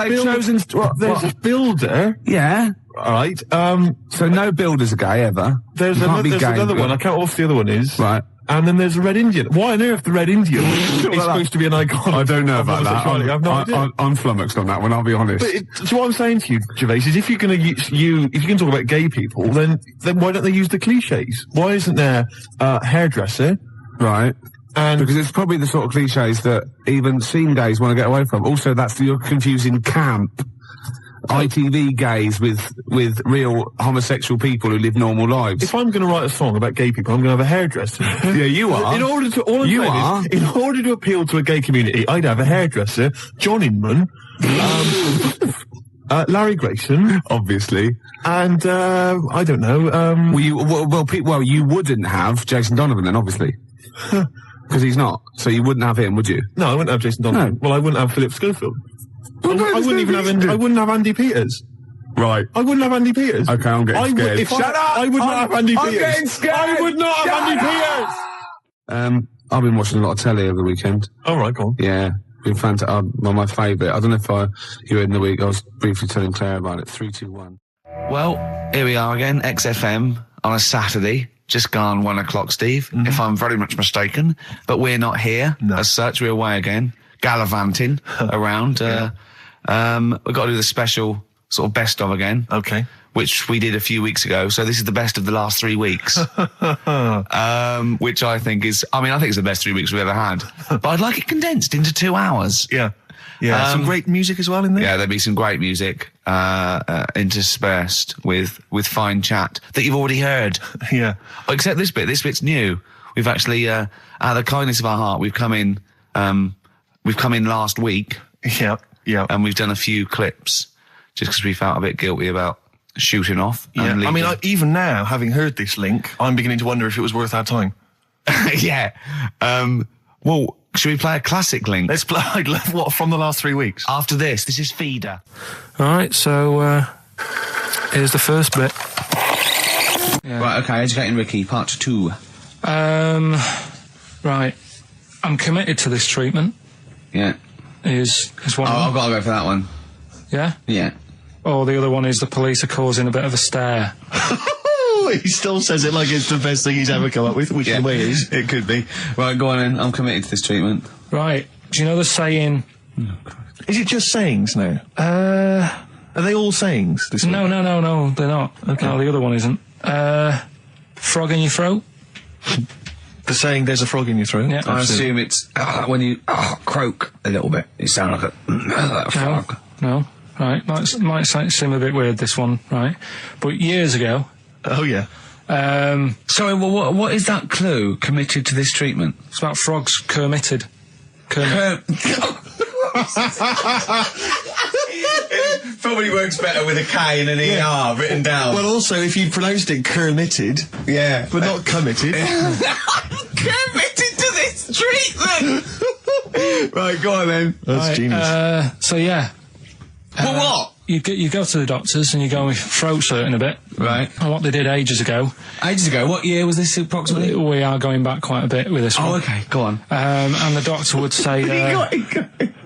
builder. Yeah. Alright, so no builders are gay ever. There's another one. I can't remember what the other one is. Right. And then there's a Red Indian. Why on earth the Red Indian is supposed to be an icon? I don't know about that. I have no idea. I'm flummoxed on that one, I'll be honest. But so what I'm saying to you, Gervais, is if you're going to if you can talk about gay people, then why don't they use the cliches? Why isn't there hairdresser? Right. And because it's probably the sort of cliches that even scene gays want to get away from. Also, you're confusing camp. ITV gays with real homosexual people who live normal lives. If I'm going to write a song about gay people, I'm going to have a hairdresser. Yeah, you are. In order to appeal to a gay community, I'd have a hairdresser, John Inman, Larry Grayson, obviously, and I don't know. You wouldn't have Jason Donovan then, obviously. Because he's not. So you wouldn't have him, would you? No, I wouldn't have Jason Donovan. No. Well, I wouldn't have Philip Schofield. Well, I wouldn't even have. I wouldn't have Andy Peters. Right. I wouldn't have Andy Peters. Okay, I'm getting scared. Shut up! I would not have Andy Peters. I'm getting scared. I would not have Andy Peters. I've been watching a lot of telly over the weekend. All right, go on. Yeah, been fantastic. My favourite. I don't know if you were in the week. I was briefly telling Claire about it. 3, 2, 1. Well, here we are again, XFM on a Saturday. Just gone 1 o'clock, Steve, if I'm very much mistaken. But we're not here as such. We're away again, gallivanting around. We've got to do the special sort of best of again. Okay. Which we did a few weeks ago. So this is the best of the last 3 weeks. Which I think is, I think it's the best 3 weeks we've ever had. But I'd like it condensed into 2 hours. Yeah. Yeah. Some great music as well in there. Yeah, there'll be some great music, interspersed with fine chat that you've already heard. Yeah. Except this bit. This bit's new. We've actually, out of the kindness of our heart, we've come in last week. Yeah. Yeah. And we've done a few clips just because we felt a bit guilty about shooting off. Yeah. And leaving. Even now, having heard this link, I'm beginning to wonder if it was worth our time. Yeah. Well, should we play a classic link? Let's play, what, from the last 3 weeks? After this is Feeder. Alright, so, here's the first bit. Yeah. Right, okay, Educating Ricky, part 2. Right. I'm committed to this treatment. Yeah. Is one of them. I've got to go for that one. Yeah? Yeah. Or the other one is the police are causing a bit of a stir. He still says it like it's the best thing he's ever come up with, which in a way is. It could be. Right, go on then. I'm committed to this treatment. Right. Do you know the saying... Is it just sayings now? Are they all sayings? This no, they're not. Okay. No, the other one isn't. Frog in your throat? The saying, there's a frog in your throat? Yeah. I assume it's when you croak a little bit. You sound like a frog. No. Right. Might seem a bit weird, this one, right? But years ago... Oh, yeah. Sorry, well, what is that clue? Committed to this treatment? It's about frogs Kermitted. Probably works better with a K and an ER written down. Well, also, if you pronounced it Kermitted, yeah, but not committed. Committed to this treatment! Right, go on then. That's genius. So, yeah. Well, what? You go to the doctors and you go with throat hurting a bit. Right. And what they did ages ago. Ages ago? What year was this approximately? We are going back quite a bit with this one. Oh, okay. Go on. And the doctor would say...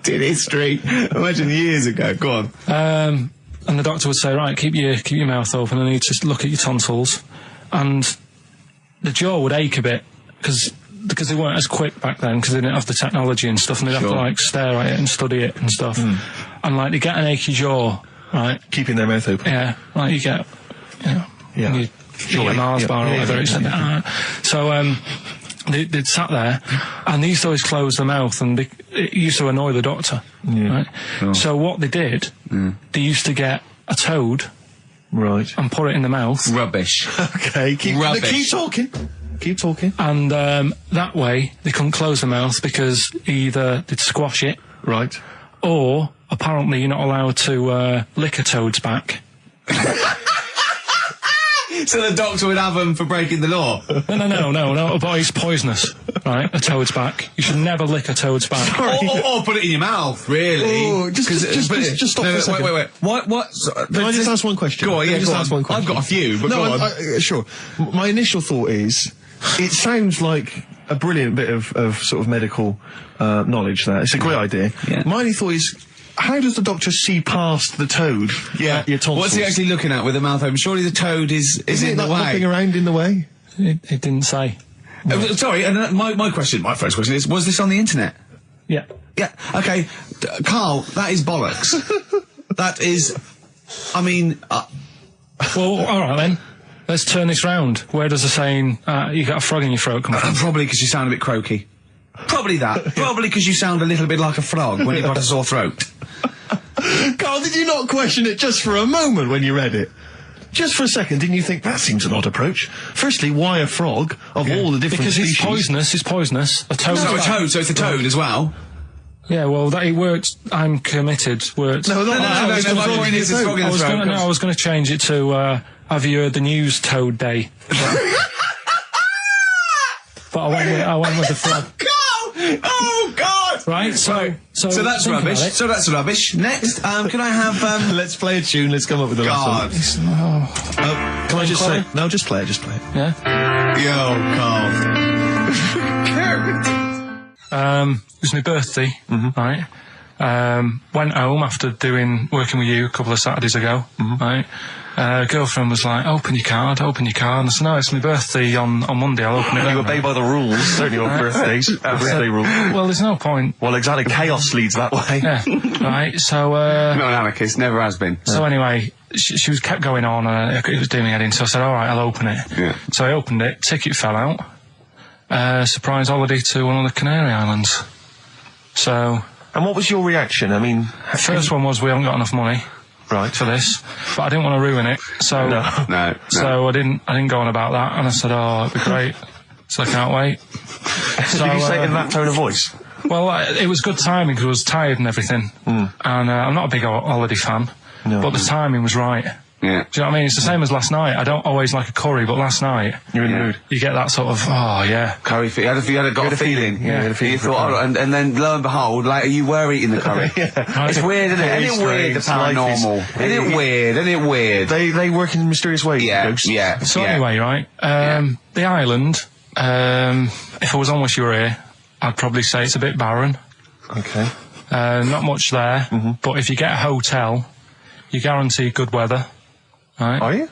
did history. Imagine years ago. Go on. And the doctor would say, right, keep your mouth open and I need to look at your tonsils. And the jaw would ache a bit because they weren't as quick back then because they didn't have the technology and stuff and they'd have to, stare at it and study it and stuff. And, they get an achy jaw... Right. Keeping their mouth open. Yeah. Like you get, you get a Mars bar or whatever. So, they'd sat there, and they used to always close their mouth, and it used to annoy the doctor. Right? Oh. So what they did, they used to get a toad, right, and put it in the mouth. Rubbish. Okay, keep talking. Keep talking. And that way they couldn't close their mouth because either they'd squash it, right, or apparently you're not allowed to lick a toad's back. So the doctor would have them for breaking the law? No, but it's poisonous, right? A toad's back. You should never lick a toad's back. Or put it in your mouth, really. Oh, just stop for a second. Wait. What? Can I just ask one question? Go on, yeah, ask one question. I've got a few, but go on. Sure. My initial thought is, it sounds like a brilliant bit of sort of medical knowledge there. It's a great idea. Yeah. My only thought is, how does the doctor see past the toad? Yeah. Your tonsils? What's he actually looking at with the mouth open? Surely the toad is in the way. Hopping around in the way? It didn't say. Sorry, and my first question is, was this on the internet? Yeah. Yeah, okay. Carl, that is bollocks. That is, I mean... Well, alright then. Let's turn this round. Where does the saying, you got a frog in your throat come from? Probably because you sound a bit croaky. Probably that. Probably because you sound a little bit like a frog when you've got a sore throat. Carl, did you not question it just for a moment when you read it? Just for a second, didn't you think, that seems an odd approach? Firstly, why a frog, of all the different species? Because it's poisonous. A toad. No, a toad, so it's a toad as well. Yeah, well, that it worked. I'm committed. Worked. No, my point is it's frog in the throat. I was going to change it to, have you heard the news Toad Day? But I went with the frog. Oh, God! Right, so that's rubbish. So that's rubbish. Next, can I have, Let's play a tune, let's come up with the last one. Can I just say... No, just play it. Yeah? Yo, Carl. It was my birthday, right? Went home after working with you a couple of Saturdays ago, right? Girlfriend was like, open your card, and I said, no, it's my birthday on Monday, I'll open it then. You obey by the rules, certainly on birthdays. Birthday rule. Well, there's no point. Well, exactly, chaos leads that way. Yeah, right, so... Not an anarchist, never has been. So anyway, she was kept going on, it was doing me head in, so I said, alright, I'll open it. Yeah. So I opened it, ticket fell out, surprise holiday to one of the Canary Islands. So... And what was your reaction? I mean... The first one was, we haven't got enough money. Right. For this, but I didn't want to ruin it, so no. So I didn't go on about that, and I said, oh, it'd be great, so I can't wait. So did you say it in that tone of voice? Well, it was good timing because I was tired and everything, and I'm not a big holiday fan, but the timing was right. Yeah. Do you know what I mean? It's the same as last night. I don't always like a curry, but last night... You're in the mood. You get that sort of, oh, yeah. Curry, you had a feeling. Yeah. You thought, and then lo and behold, later you were eating the curry. It's weird, isn't it? Isn't it weird, the paranormal? Isn't it weird? They work in mysterious ways, ghosts. Yeah. So anyway, right, the island, if I was on with your ear, I'd probably say it's a bit barren. Okay. Not much there, but if you get a hotel, you guarantee good weather. Right. Are you?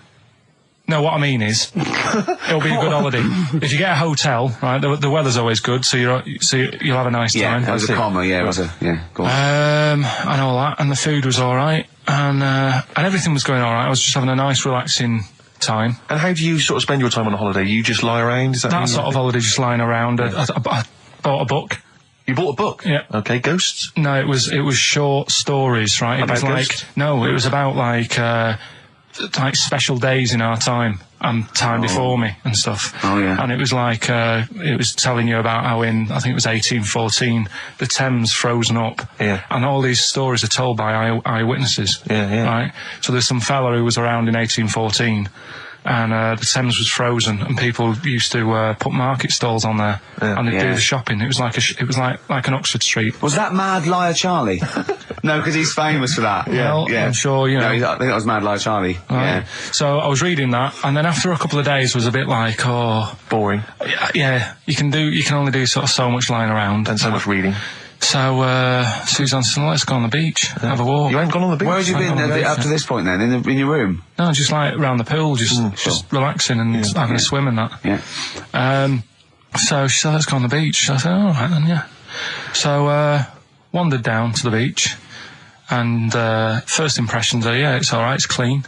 No, what I mean is, it'll be a good holiday. If you get a hotel, right, the weather's always good, so you'll have a nice time. Yeah, that was a comma, yeah, it was a, yeah, go on. And all that, and the food was alright, and everything was going alright. I was just having a nice, relaxing time. And how do you sort of spend your time on a holiday? You just lie around? Is that sort of holiday, just lying around. I bought a book. You bought a book? Yeah. Okay, ghosts? No, it was short stories, right? About ghosts? It was about like special days in our time and time before me and stuff. Oh, yeah. And it was like, it was telling you about how I think it was 1814, the Thames frozen up. Yeah. And all these stories are told by eyewitnesses. Yeah. Right? So there's some fella who was around in 1814 and the Thames was frozen and people used to put market stalls on there and they'd do the shopping. It was like an Oxford Street. Was that Mad Liar Charlie? No, because he's famous for that. Well, I'm sure, you know. No, I think that was Mad Liar Charlie. Right. Yeah. So I was reading that, and then after a couple of days was a bit like, boring. Yeah, you can only do sort of so much lying around. And so much reading. So, Suzanne said, let's go on the beach, have a walk. You ain't gone on the beach? Where have you been up to this point then? In your room? No, just like around the pool, just relaxing and having a swim and that. Yeah. So she said, let's go on the beach. I said, alright then, yeah. So, wandered down to the beach, and, first impressions are, yeah, it's alright, it's clean.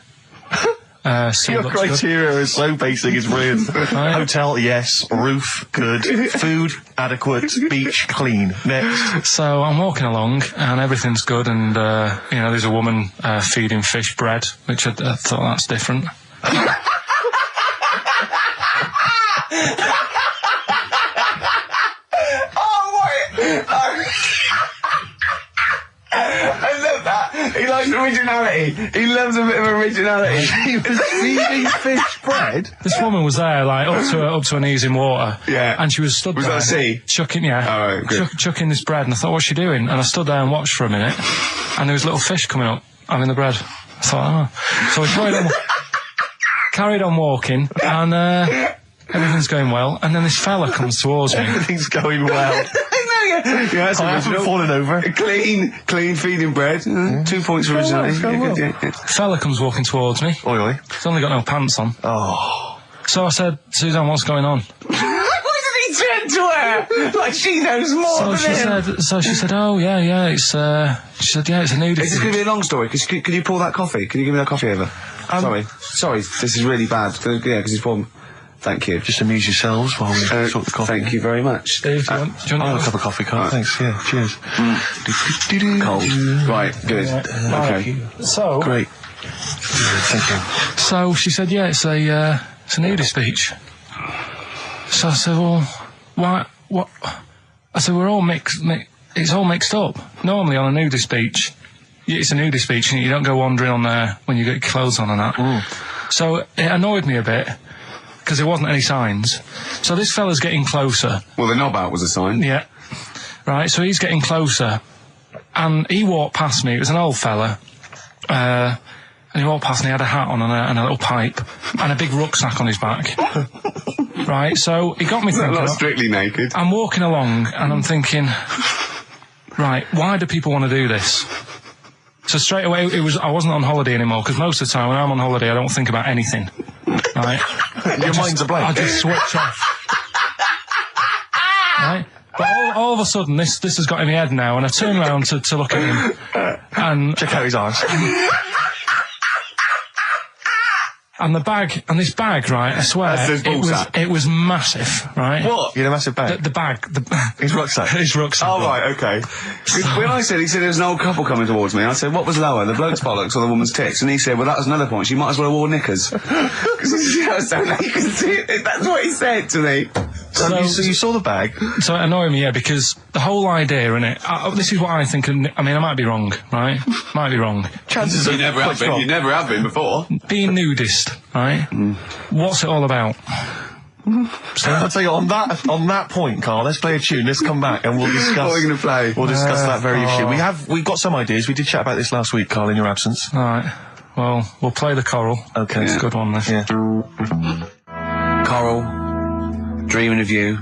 sea Your looks good. criteria is so basic, it's brilliant. Hotel, yes. Roof, good. Food, adequate. Beach, clean. Next. So I'm walking along and everything's good, and there's a woman feeding fish bread, which I thought that's different. I love that. He likes originality. He loves a bit of originality. He was feeding fish bread? This woman was there, like, up to her knees in water. Yeah. And she was stood there. Was that a sea? Chucking, yeah. All right, good. Chucking this bread, and I thought, what's she doing? And I stood there and watched for a minute, and there was little fish coming up, having the bread. I thought, So I carried on walking, and everything's going well, and then this fella comes towards me. Everything's going well. Yeah, I haven't fallen over. Clean feeding bread. 2 points for originality. Fella comes walking towards me. Oi, oi. He's only got no pants on. Oh. So I said, Suzanne, what's going on? Why did he turn to her? Like she knows more than him. So she said, oh, yeah, it's, she said, yeah, it's a nudist. Is this going to be a long story? Could you pour that coffee? Can you give me that coffee over? Sorry, this is really bad. Yeah, because he's poured... Thank you. Just amuse yourselves while we sort the coffee. Tk you very much. Dave, do you want I'll have a cup of coffee, Carl. Right. Thanks, yeah, cheers. Cold. Right, good. Okay. So... Great. Thank you. So she said, yeah, it's a nudist beach. So I said, well, why, what? I said, we're all it's all mixed up. Normally on a nudist beach, it's a nudist beach and you don't go wandering on there when you get your clothes on and that. So it annoyed me a bit, because there wasn't any signs. So this fella's getting closer. Well, the knob out was a sign. Yeah. Right, so he's getting closer. And he walked past me. It was an old fella. And he walked past and he had a hat on and a little pipe. And a big rucksack on his back. Right, so he got me thinking... Not strictly naked. I'm walking along and I'm thinking... Right, why do people want to do this? So straight away, I wasn't on holiday anymore, because most of the time when I'm on holiday, I don't think about anything. Right? Your mind's a blank. I just switch off. Right? But all of a sudden, this has got in my head now, and I turn around to look at him, and... Check out his eyes. And this bag, right, I swear, it was massive, right? What? You had a massive bag? The bag. His rucksack? His rucksack. Oh, right, okay. When he said there was an old couple coming towards me, I said, what was lower, the bloke's bollocks or the woman's tits? And he said, well, that was another point. She might as well have worn knickers. Because you know, so you can see it. That's what he said to me. So you saw the bag? So it annoyed me, yeah, because the whole idea, innit, this is what I think, I mean, I might be wrong, right? Might be wrong. Chances are you never have been. You never have been before. Being nudist, right? What's it all about? So I'll tell you, on that point, Carl, let's play a tune, let's come back and we'll discuss... What are we going to play? We'll discuss that very issue. We've got some ideas, we did chat about this last week, Carl, in your absence. Alright, well, we'll play the choral. Okay. It's a good one, this. Yeah. Coral, Dreaming of You,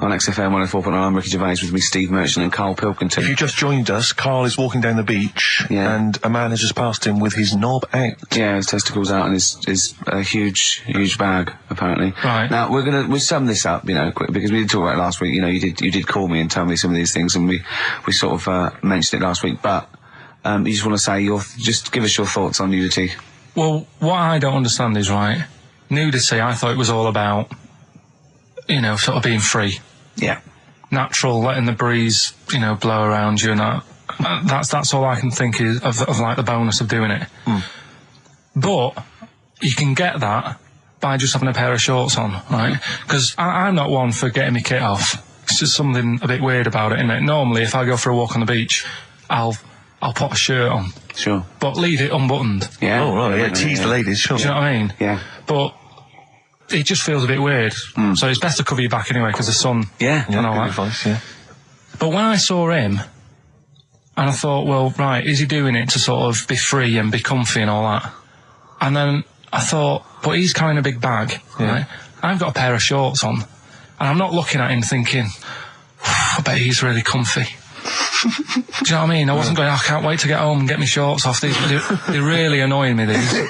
on XFM 104.9. I'm Ricky Gervais, with me Steve Merchant and Karl Pilkington. If you just joined us, Carl is walking down the beach, and a man has just passed him with his knob out. Yeah, his testicles out and his huge bag, apparently. Right. Now, we'll sum this up, you know, quick, because we did talk about it last week. You know, you did call me and tell me some of these things, and we sort of mentioned it last week, but you just want to say just give us your thoughts on nudity. Well, what I don't understand is, right, nudity, I thought it was all about, you know, sort of being free. Yeah. Natural, letting the breeze, you know, blow around you and that. That's all I can think is of like the bonus of doing it. But you can get that by just having a pair of shorts on, right? Because I'm not one for getting my kit off. It's just something a bit weird about it, isn't it? Normally, if I go for a walk on the beach, I'll put a shirt on. Sure. But leave it unbuttoned. Yeah. Oh, right, yeah, tease the ladies, sure. Do you know what I mean? Yeah. But it just feels a bit weird. So it's best to cover your back anyway, because the sun and all that. Advice, yeah. But when I saw him, and I thought, well, right, is he doing it to sort of be free and be comfy and all that? And then I thought, but he's carrying a big bag, right? I've got a pair of shorts on, and I'm not looking at him thinking, I bet he's really comfy. Do you know what I mean? I wasn't going, I can't wait to get home and get my shorts off. They're really annoying me, these.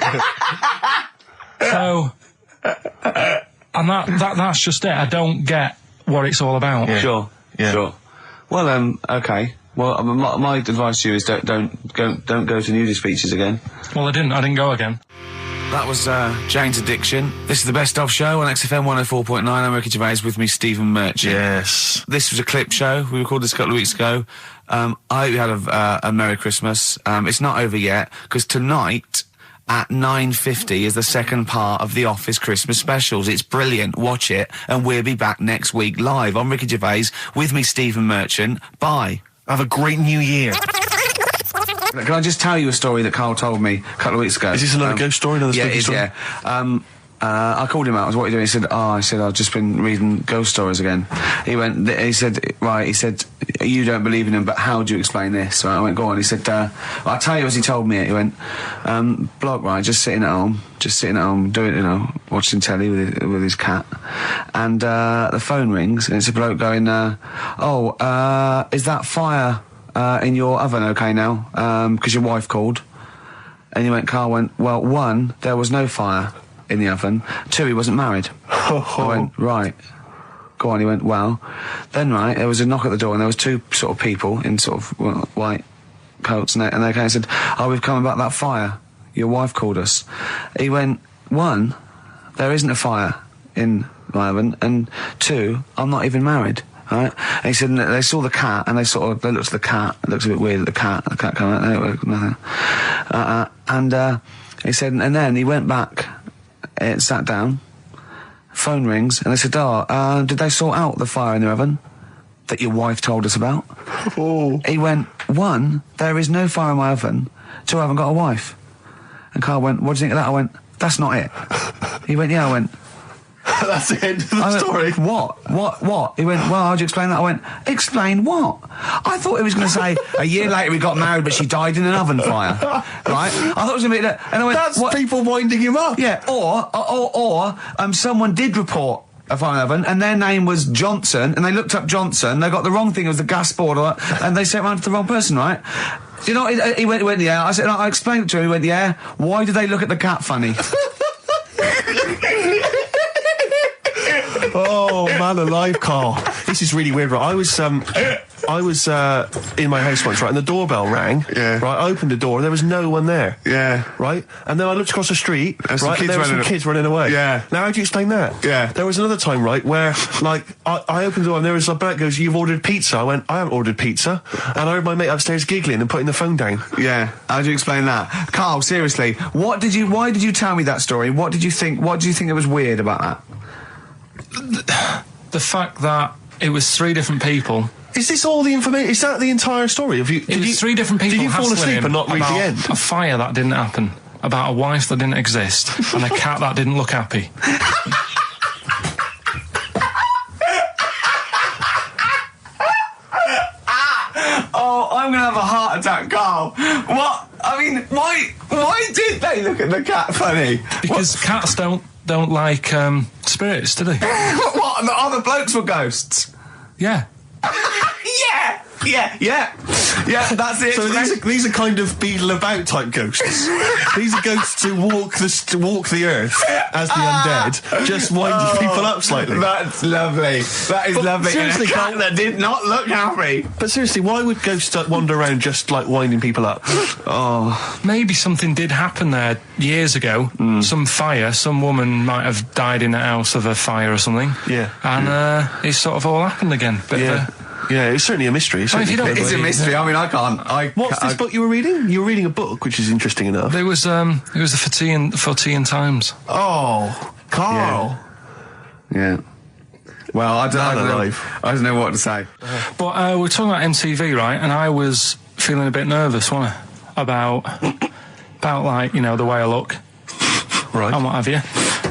So... and that's just it. I don't get what it's all about. Yeah. Sure. Yeah. Sure. Well, okay. Well, my advice to you is don't go to nudist beaches again. Well, I didn't go again. That was Jane's Addiction. This is the Best Of Show on XFM 104.9. I'm Ricky Gervais, with me Stephen Merchant. Yes. This was a clip show. We recorded this a couple of weeks ago. I hope you had a Merry Christmas. It's not over yet, because tonight at 9:50 is the second part of The Office Christmas specials. It's brilliant. Watch it, and we'll be back next week live. I'm Ricky Gervais, with me Stephen Merchant. Bye. Have a great new year. Can I just tell you a story that Carl told me a couple of weeks ago? Is this another ghost story? Another spooky story? Yeah. I called him out. I was, what are you doing? He said, I've just been reading ghost stories again. He said, you don't believe in them, but how do you explain this? Right, I went, go on. He said, I'll tell you as he told me it. He went, bloke, right, just sitting at home, doing, watching telly with his cat. And, the phone rings, and it's a bloke going, is that fire, in your oven okay now? 'Cause your wife called. And he went, Carl went, well, 1, there was no fire in the oven. 2, he wasn't married. I went, right. Go on. He went, well, then, right, there was a knock at the door, and there was 2 sort of people in sort of white coats, and they came and said, we've come about that fire. Your wife called us. He went, 1, there isn't a fire in my oven, and 2, I'm not even married. Right? And he said, they saw the cat, and they looked at the cat. It looks a bit weird at the cat came out, nothing. And he said, and then he went back, sat down, phone rings, and they said, did they sort out the fire in the oven that your wife told us about? Oh. He went, 1, there is no fire in my oven. 2, I haven't got a wife. And Carl went, what do you think of that? I went, that's not it. He went, yeah. I went, that's the end of the story. What? He went, well, how'd you explain that? I went, explain what? I thought he was going to say, a year later we got married, but she died in an oven fire. Right? I thought it was going to be that. And I went, that's what? People winding him up. Yeah, or someone did report a fire oven, and their name was Johnson, and they looked up Johnson, they got the wrong thing, it was the gas board, and they sent it round to the wrong person, right? You know, he went, yeah. I said, I explained it to him, he went, yeah. Why did they look at the cat funny? Oh, man alive, Carl. This is really weird, right? I was in my house once, right, and the doorbell rang. Yeah. Right, I opened the door, and there was no one there. Yeah. Right? And then I looked across the street, There's right, and there were some kids running away. Yeah. Now, how do you explain that? Yeah. There was another time, right, where, like, I opened the door, and there was a bloke goes, you've ordered pizza. I went, I haven't ordered pizza. And I heard my mate upstairs giggling and putting the phone down. Yeah. How do you explain that? Carl, seriously, why did you tell me that story? What did you think it was weird about that? The fact that it was 3 different people. Is this all the information? Is that the entire story? It was 3 different people. Did you fall asleep and not read the end? A fire that didn't happen, about a wife that didn't exist, and a cat that didn't look happy. Oh, I'm gonna have a heart attack, Carl. What? I mean, why did they look at the cat funny? Because cats don't like spirits, do they? What? The other blokes were ghosts? Yeah. Yeah, that's it. So these are kind of beetle about type ghosts. These are ghosts who walk the earth as the undead, just winding people up slightly. That's lovely. That is lovely. Seriously, and a cat that did not look happy. But seriously, why would ghosts wander around just like winding people up? Oh, maybe something did happen there years ago. Some fire. Some woman might have died in a house of a fire or something. Yeah. And it's sort of all happened again. Yeah, it's certainly a mystery. It's a mystery. I mean, I can't. What's this book you were reading? You were reading a book, which is interesting enough. It was the Fortean Times. Oh, Carl. Yeah. Well, I don't know what to say. But we're talking about MTV, right? And I was feeling a bit nervous, wasn't I? About like, the way I look. Right. And what have you.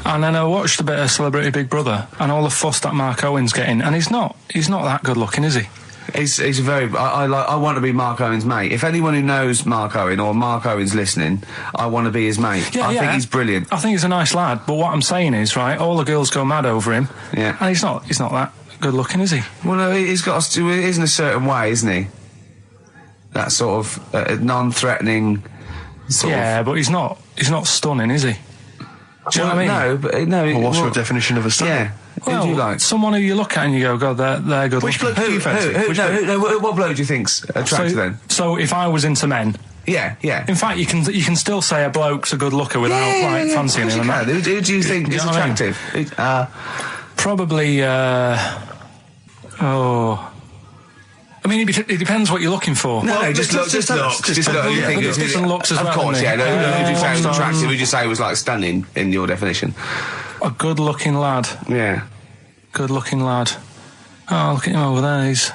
And then I watched a bit of Celebrity Big Brother and all the fuss that Mark Owen's getting, and he's not that good looking, is he? He's a very. I want to be Mark Owen's mate. If anyone who knows Mark Owen or Mark Owen's listening, I want to be his mate. I think he's brilliant. I think he's a nice lad. But what I'm saying is, right, all the girls go mad over him. Yeah. And he's not that good looking, is he? Well, no, he's got. He is in a certain way, isn't he? That sort of non-threatening. But he's not stunning, is he? Do you know what I mean? No. Well, what's your definition of a stunning? Yeah. Well, who do you like? Someone who you look at and you go, God, they're good Which looking. bloke do you fancy? What bloke do you think's attractive then? So if I was into men, Yeah, yeah. In fact, you can still say a bloke's a good looker without fancying him. Who do you think is attractive? Probably. I mean, it depends what you're looking for. No, just looks. You think it's looks as well. Of course, yeah. Who do you say was attractive? Who do you say was like stunning in your definition? A good-looking lad. Yeah. Good-looking lad. Oh, look at him over there. He's.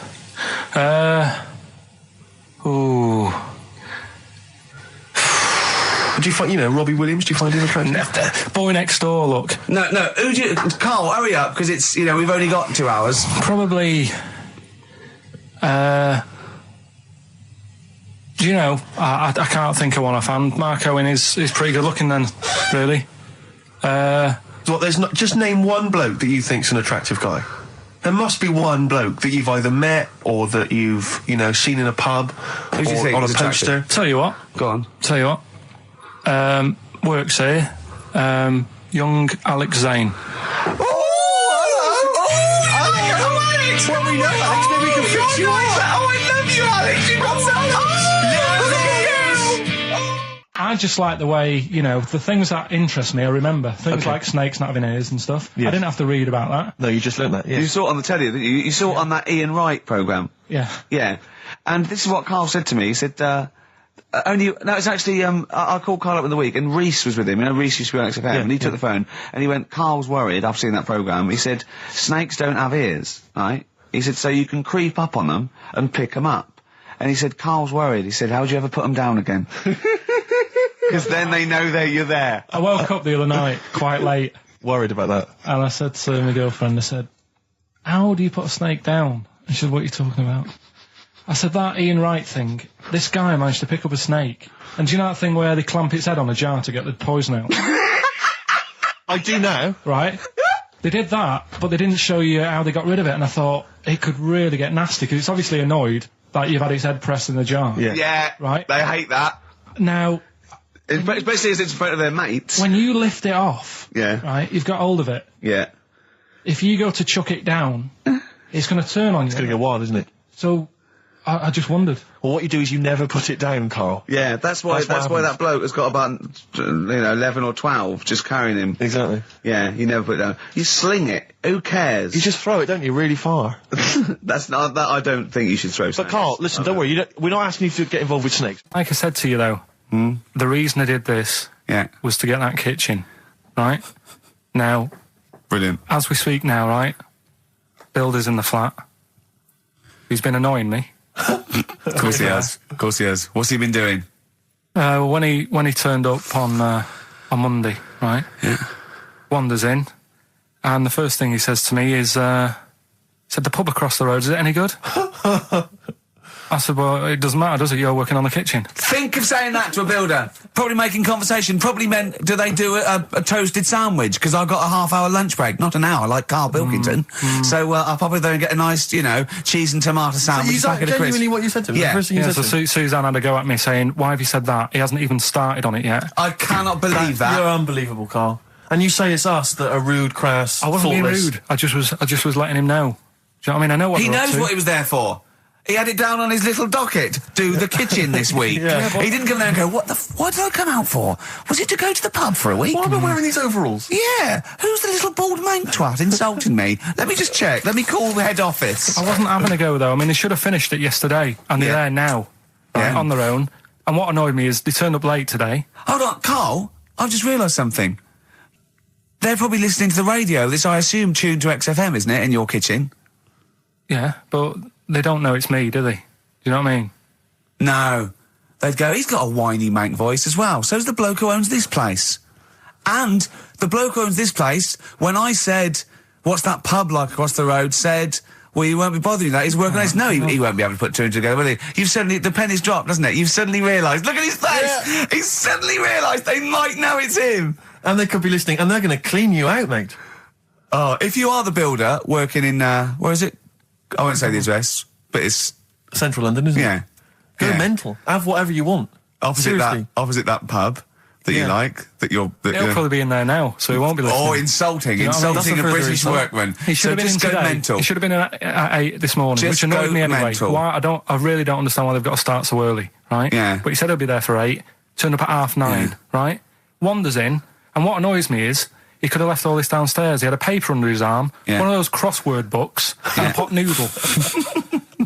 Do you find, Robbie Williams, do you find him attractive? Boy Next Door, look. No, who do you... Carl, hurry up, because it's, we've only got 2 hours. Probably... do you know, I can't think of one offhand. Mark Owen is pretty good looking then, really. There's not... Just name one bloke that you think's an attractive guy. There must be one bloke that you've either met or that you've, seen in a pub or on a poster. Tell you what. Go on. Tell you what. Works here. Young Alex Zane. Oh, Alex! Well, we know Alex, maybe we can fix you up. Oh, I love you, Alex. You've got so much. I just like the way, the things that interest me, I remember. Things like snakes not having ears and stuff. Yes. I didn't have to read about that. No, you just learned that, yes. You saw it on the telly, didn't you? You saw it on that Ian Wright programme. Yeah. Yeah. And this is what Carl said to me. He said, it's actually, I called Carl up in the week, and Reese was with him. Reese used to be on XFM, and he took the phone, and he went, Carl's worried, I've seen that programme. He said, snakes don't have ears, right? He said, so you can creep up on them and pick them up. And he said, Carl's worried. He said, how'd you ever put them down again? Because then they know you're there. I woke up the other night, quite late. Worried about that. And I said to my girlfriend, I said, how do you put a snake down? And she said, what are you talking about? I said, that Ian Wright thing, this guy managed to pick up a snake. And do you know that thing where they clamp its head on a jar to get the poison out? I do now. Right? They did that, but they didn't show you how they got rid of it, and I thought, it could really get nasty, because it's obviously annoyed that you've had its head pressed in the jar. Yeah. Right? They hate that. Now... Especially as it's in front of their mates. When you lift it off, right, you've got hold of it. Yeah. If you go to chuck it down, it's going to turn on you. It's going to go wild, isn't it? So... I just wondered. Well, what you do is you never put it down, Carl. Yeah, that's why that bloke has got about 11 or 12 just carrying him. Exactly. Yeah, you never put it down. You sling it. Who cares? You just throw it, don't you, really far. That's not that. I don't think you should throw. But Carl, listen, don't worry. We're not asking you to get involved with snakes. Like I said to you though, the reason I did this was to get that kitchen, right? Now, brilliant. As we speak now, right? Builder's in the flat. He's been annoying me. Of course he has. Of course he has. What's he been doing? When he turned up on Monday, right? Yeah. Wanders in, and the first thing he says to me is, said, the pub across the road, is it any good? I said, well, it doesn't matter, does it? You're working on the kitchen. Think of saying that to a builder. Probably making conversation. Probably meant, do they do a toasted sandwich? Because I've got a half-hour lunch break. Not an hour, like Karl Pilkington. So I'll probably go and get a nice, cheese and tomato sandwich. Is that genuinely what you said to him? Yeah. So Suzanne had to go at me saying, why have you said that? He hasn't even started on it yet. I cannot believe that. You're unbelievable, Carl. And you say it's us that are rude, crass, I wasn't being rude. I just was letting him know. Do you know what I mean? I know what he knows what he was there for. He had it down on his little docket. Do the kitchen this week. He didn't come there and go, what did I come out for? Was it to go to the pub for a week? Why am I wearing these overalls? Yeah. Who's the little bald mank twat insulting me? Let me just check. Let me call the head office. I wasn't having a go, though. I mean, they should have finished it yesterday, and they're there now, on their own. And what annoyed me is they turned up late today. Hold on, Carl, I've just realised something. They're probably listening to the radio. This, I assume, tuned to XFM, isn't it, in your kitchen? Yeah, but... they don't know it's me, do they? Do you know what I mean? No. They'd go, he's got a whiny mank voice as well. So's the bloke who owns this place. And the bloke who owns this place, when I said, what's that pub like across the road, said, well, you won't be bothering that. He's working on this. No, he won't be able to put two and two together, will he? You've suddenly, the penny's dropped, doesn't it? You've suddenly realised. Look at his face! Yeah. He's suddenly realised they might know it's him. And they could be listening, and they're going to clean you out, mate. Oh, if you are the builder working in, where is it? I won't say the address, but it's... Central London, isn't it? Yeah. Go mental. Have whatever you want. Opposite that pub, that you like, that you're... That He'll probably be in there now, so he won't be listening. Oh, insulting You know what I mean? a That's the British result. workman. He should have been in go today. mental. He should have been at 8 this morning, Just which annoyed go me anyway. mental. Why? I really don't understand why they've got to start so early, right? Yeah. But he said he'll be there for 8, turned up at 9:30, right? Wanders in, and what annoys me is he could have left all this downstairs. He had a paper under his arm, one of those crossword books, and a pot noodle.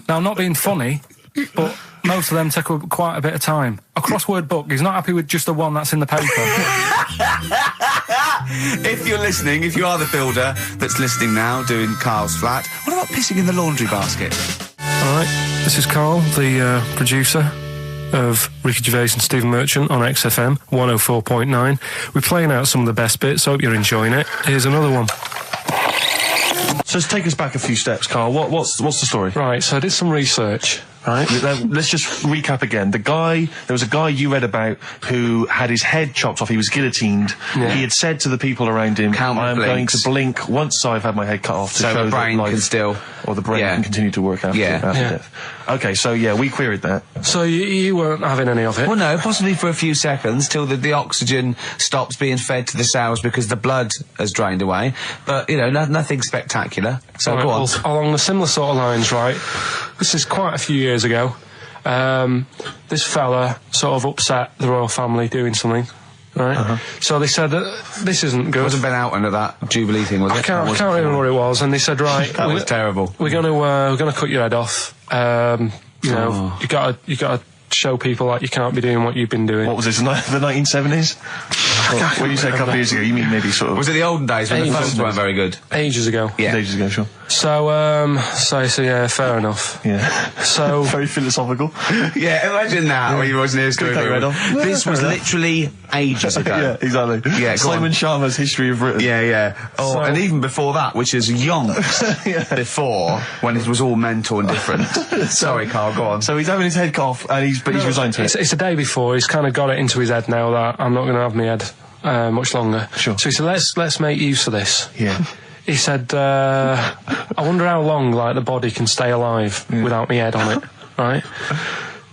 Now, I'm not being funny, but most of them take quite a bit of time. A crossword book, he's not happy with just the one that's in the paper. If you're listening, if you are the builder that's listening now, doing Carl's flat, what about pissing in the laundry basket? Alright, this is Carl, the producer of Ricky Gervais and Stephen Merchant on XFM 104.9. We're playing out some of the best bits, hope you're enjoying it. Here's another one. So let's take us back a few steps, Carl. What's the story? Right, so I did some research, right? Let's just recap again. There was a guy you read about who had his head chopped off. He was guillotined. Yeah. He had said to the people around him, I am going to blink once I've had my head cut off to So show the brain that life, can still... or the brain can continue to work after death. Okay, so we queried that. So you weren't having any of it? Well, no, possibly for a few seconds till the oxygen stops being fed to the cells because the blood has drained away. But, you know, nothing spectacular. So Right, go on. well, along the similar sort of lines, right? This is quite a few years ago. This fella sort of upset the royal family doing something, right? So they said that this isn't good. It wasn't Ben Alton at that Jubilee thing, was it? I can't remember what it was, and they said, right, That was terrible. We're gonna cut your head off. You know, you gotta show people that you can't be doing what you've been doing. What was this, the 1970s? What you said a couple of years ago, you mean maybe sort of... Was it the olden days when the Ages phones ago. weren't very good? Ages ago. Yeah. Ages ago, sure. So yeah, fair enough. Yeah. So Very philosophical. Yeah, imagine that when you wasn't here Take your head off. This was literally ages ago. Yeah, exactly. Yeah, go Simon on. Sharma's History of Britain. Yeah, yeah. Oh, So- and even before that, which is yonks before, when it was all mental and different. Sorry, Carl, go on. So he's having his head cut off, and he's resigned to it. it's the day before. He's kind of got it into his head now that I'm not going to have my head much longer. Sure. So he said, let's make use of this. Yeah. He said, I wonder how long like the body can stay alive without my head on it, right?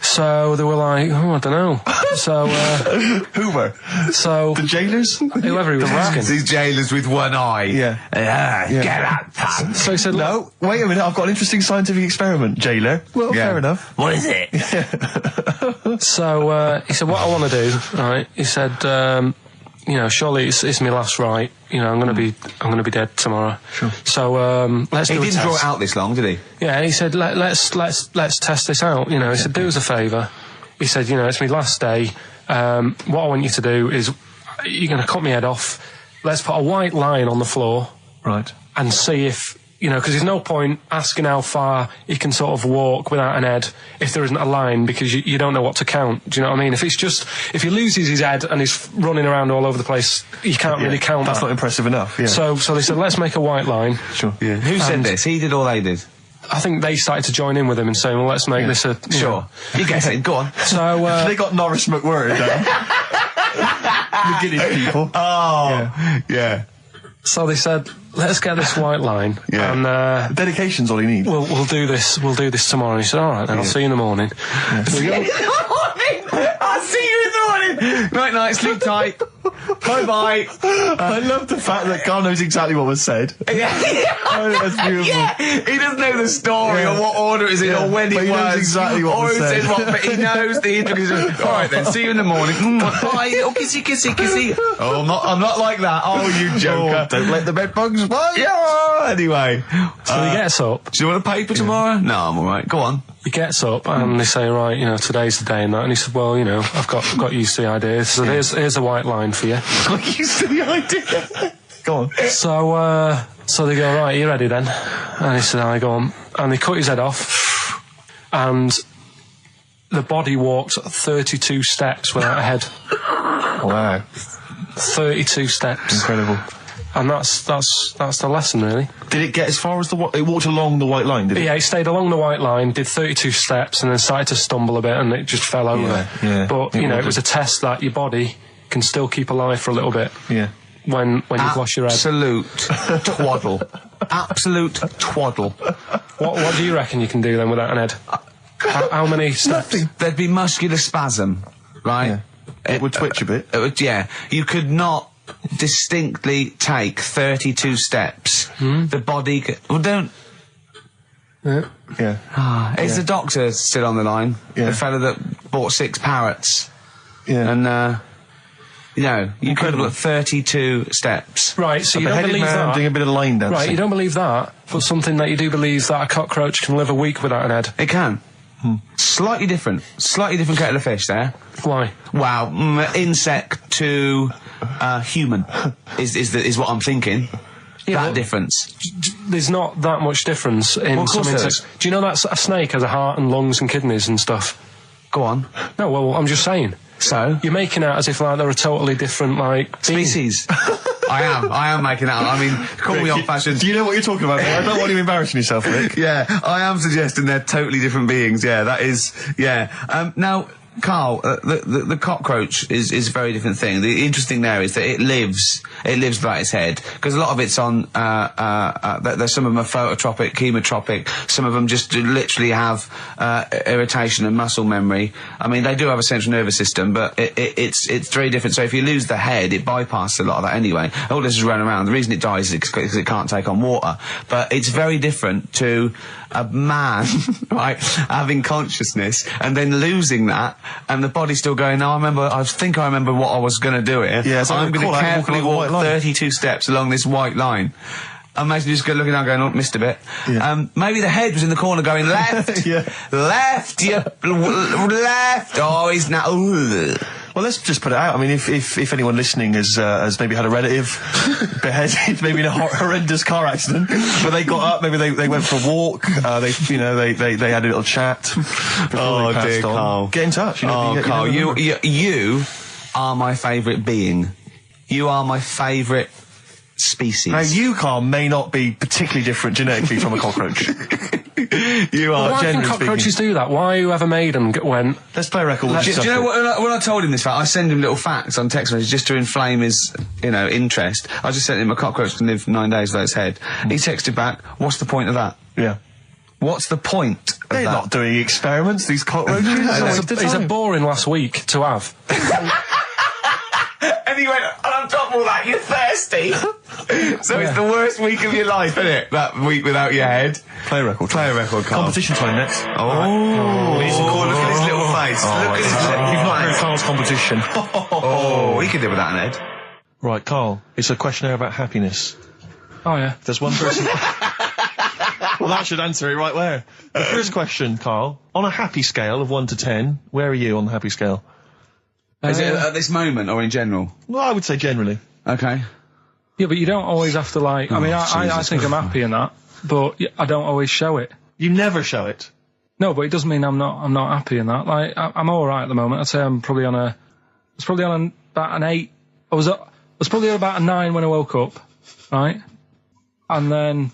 So they were like, I don't know. So Who were? so The jailers? whoever he was asking. These jailers with one eye. Yeah. Get out, pal. So he said, No, wait a minute, I've got an interesting scientific experiment, jailer. Well, Yeah. fair enough. What is it? So he said, what I want to do, right? He said, you know, surely it's my last right. You know, I'm gonna be dead tomorrow. Sure. So let's He do a didn't test. draw it out this long, did he? Yeah, and he said, let's test this out. You know, he said, do us a favour. He said, you know, it's my last day. What I want you to do is, you're going to cut my head off. Let's put a white line on the floor Right. and see if, you know, because there's no point asking how far he can sort of walk without an head if there isn't a line, because you don't know what to count. Do you know what I mean? If he loses his head and he's running around all over the place, you can't really count That's that. not impressive enough, yeah. So they said, let's make a white line. Sure. Yeah. Who said And- this? He did or they did? I think they started to join in with him and saying, well, let's make this a... you know. You guess it. Go on. So, They got Norris McWhirter down. The Guinness people. Oh, yeah. so they said, let's get this white line. Yeah. And Dedication's all you need. we'll do this tomorrow. And he said, all right, then I'll see you in the morning. So we go- I'll see you in the morning. Night, night. Sleep tight. Bye, bye. I love the fact that Carl knows exactly what was said. Yeah. Oh, that's beautiful. Yeah, he doesn't know the story Yeah. or what order it is in Yeah, or when but it he was. knows exactly what or was who said. said what, but he knows the intricacies. All right then, see you in the morning. Bye, little kissy, kissy, kissy. Oh, I'm not like that. Oh, you joker. Don't let the bed bugs fly. Yeah, anyway. So he gets up. Do you want a paper tomorrow? No, I'm alright. Go on. He gets up and they say, right, you know, today's the day and that. And he said, well, you know, I've got used to the idea. So here's a white line for you. Got used to the idea. Go on. So they go, right, you ready then? And he said, I go on. And they cut his head off. And the body walked 32 steps without a head. Wow. 32 steps. Incredible. And that's the lesson, really. Did it get as far as it walked along the white line, did it? Yeah, he stayed along the white line, did 32 steps, and then started to stumble a bit, and it just fell over. yeah. But, you know, it was a test that your body can still keep alive for a little bit Yeah. when you've lost your head. Absolute twaddle. Absolute twaddle. What do you reckon you can do then without an head? How many steps? There'd be muscular spasm, right? Yeah. It would twitch a bit. Yeah. You could not distinctly take 32 steps. The body... Well, don't... Yeah. Is the doctor still on the line? Yeah. The fella that bought 6 parrots. Yeah. And, you know, you could have got 32 steps. Right, so you don't believe man that. doing a bit of line dancing. Right, you don't believe that, but something that you do believe that a cockroach can live a week without an head. It can. Slightly different kettle of fish there. Why? Wow, insect to human is what I'm thinking. Yeah, that difference. There's not that much difference in Well, of course some there insects. Do you know that a snake has a heart and lungs and kidneys and stuff? Go on. No, well, I'm just saying. So? You're making out as if like they're a totally different like species. I am making out. I mean, call me old-fashioned. Do you know what you're talking about? I don't want you embarrassing yourself, Rick. Yeah, I am suggesting they're totally different beings. Yeah, that is. Yeah. Now, Carl, the cockroach is a very different thing. The interesting there is that it lives without its head, because a lot of it's on, there's some of them are phototropic, chemotropic, some of them just literally have, irritation and muscle memory. I mean, they do have a central nervous system, but it's very different. So if you lose the head, it bypasses a lot of that anyway. All this is running around. The reason it dies is because it can't take on water. But it's very different to a man, right, having consciousness and then losing that, and the body's still going, no, I think I remember what I was going to do here. Yeah, so I'm going to carefully walk 32 steps along this white line. Imagine you just looking down going, oh, missed a bit. Yeah. Maybe the head was in the corner going, left, left, left, oh, he's now, ooh. Well, let's just put it out. I mean, if anyone listening has maybe had a relative beheaded, maybe in a horrendous car accident, but they got up, maybe they went for a walk, they had a little chat before they passed on. Carl. Get in touch. Carl, you are my favourite being. You are my favourite species. Now, you, Carl, may not be particularly different genetically from a cockroach. You are, why can cockroaches do that? Why whoever made them went... Let's play a record. Do you know what, when I told him this fact, I send him little facts on text messages just to inflame his, interest. I just sent him a cockroach can live 9 days without its head. He texted back, what's the point of that? Yeah. What's the point of They're that? not doing experiments, these cockroaches. It's a boring last week to have. And he went, and on top of all that, you're thirsty. So it's the worst week of your life, isn't it? That week without your head. Play a record. Play a record, Carl. Competition time next. Look at his little face. Look at his little face. You've not heard Carl's competition. He could do with that an head. Right, Carl, it's a questionnaire about happiness. Oh, yeah. There's one person... Well, that should answer it right where. The first question, Carl, on a happy scale of 1 to 10, where are you on the happy scale? Is it at this moment or in general? Well, I would say generally. Okay. Yeah, but you don't always have to like... I mean, I think I'm happy in that, but I don't always show it. You never show it? No, but it doesn't mean I'm not happy in that. Like, I'm alright at the moment. I'd say I'm probably on a... I was probably on about an 8. I was probably on about a 9 when I woke up, right? And then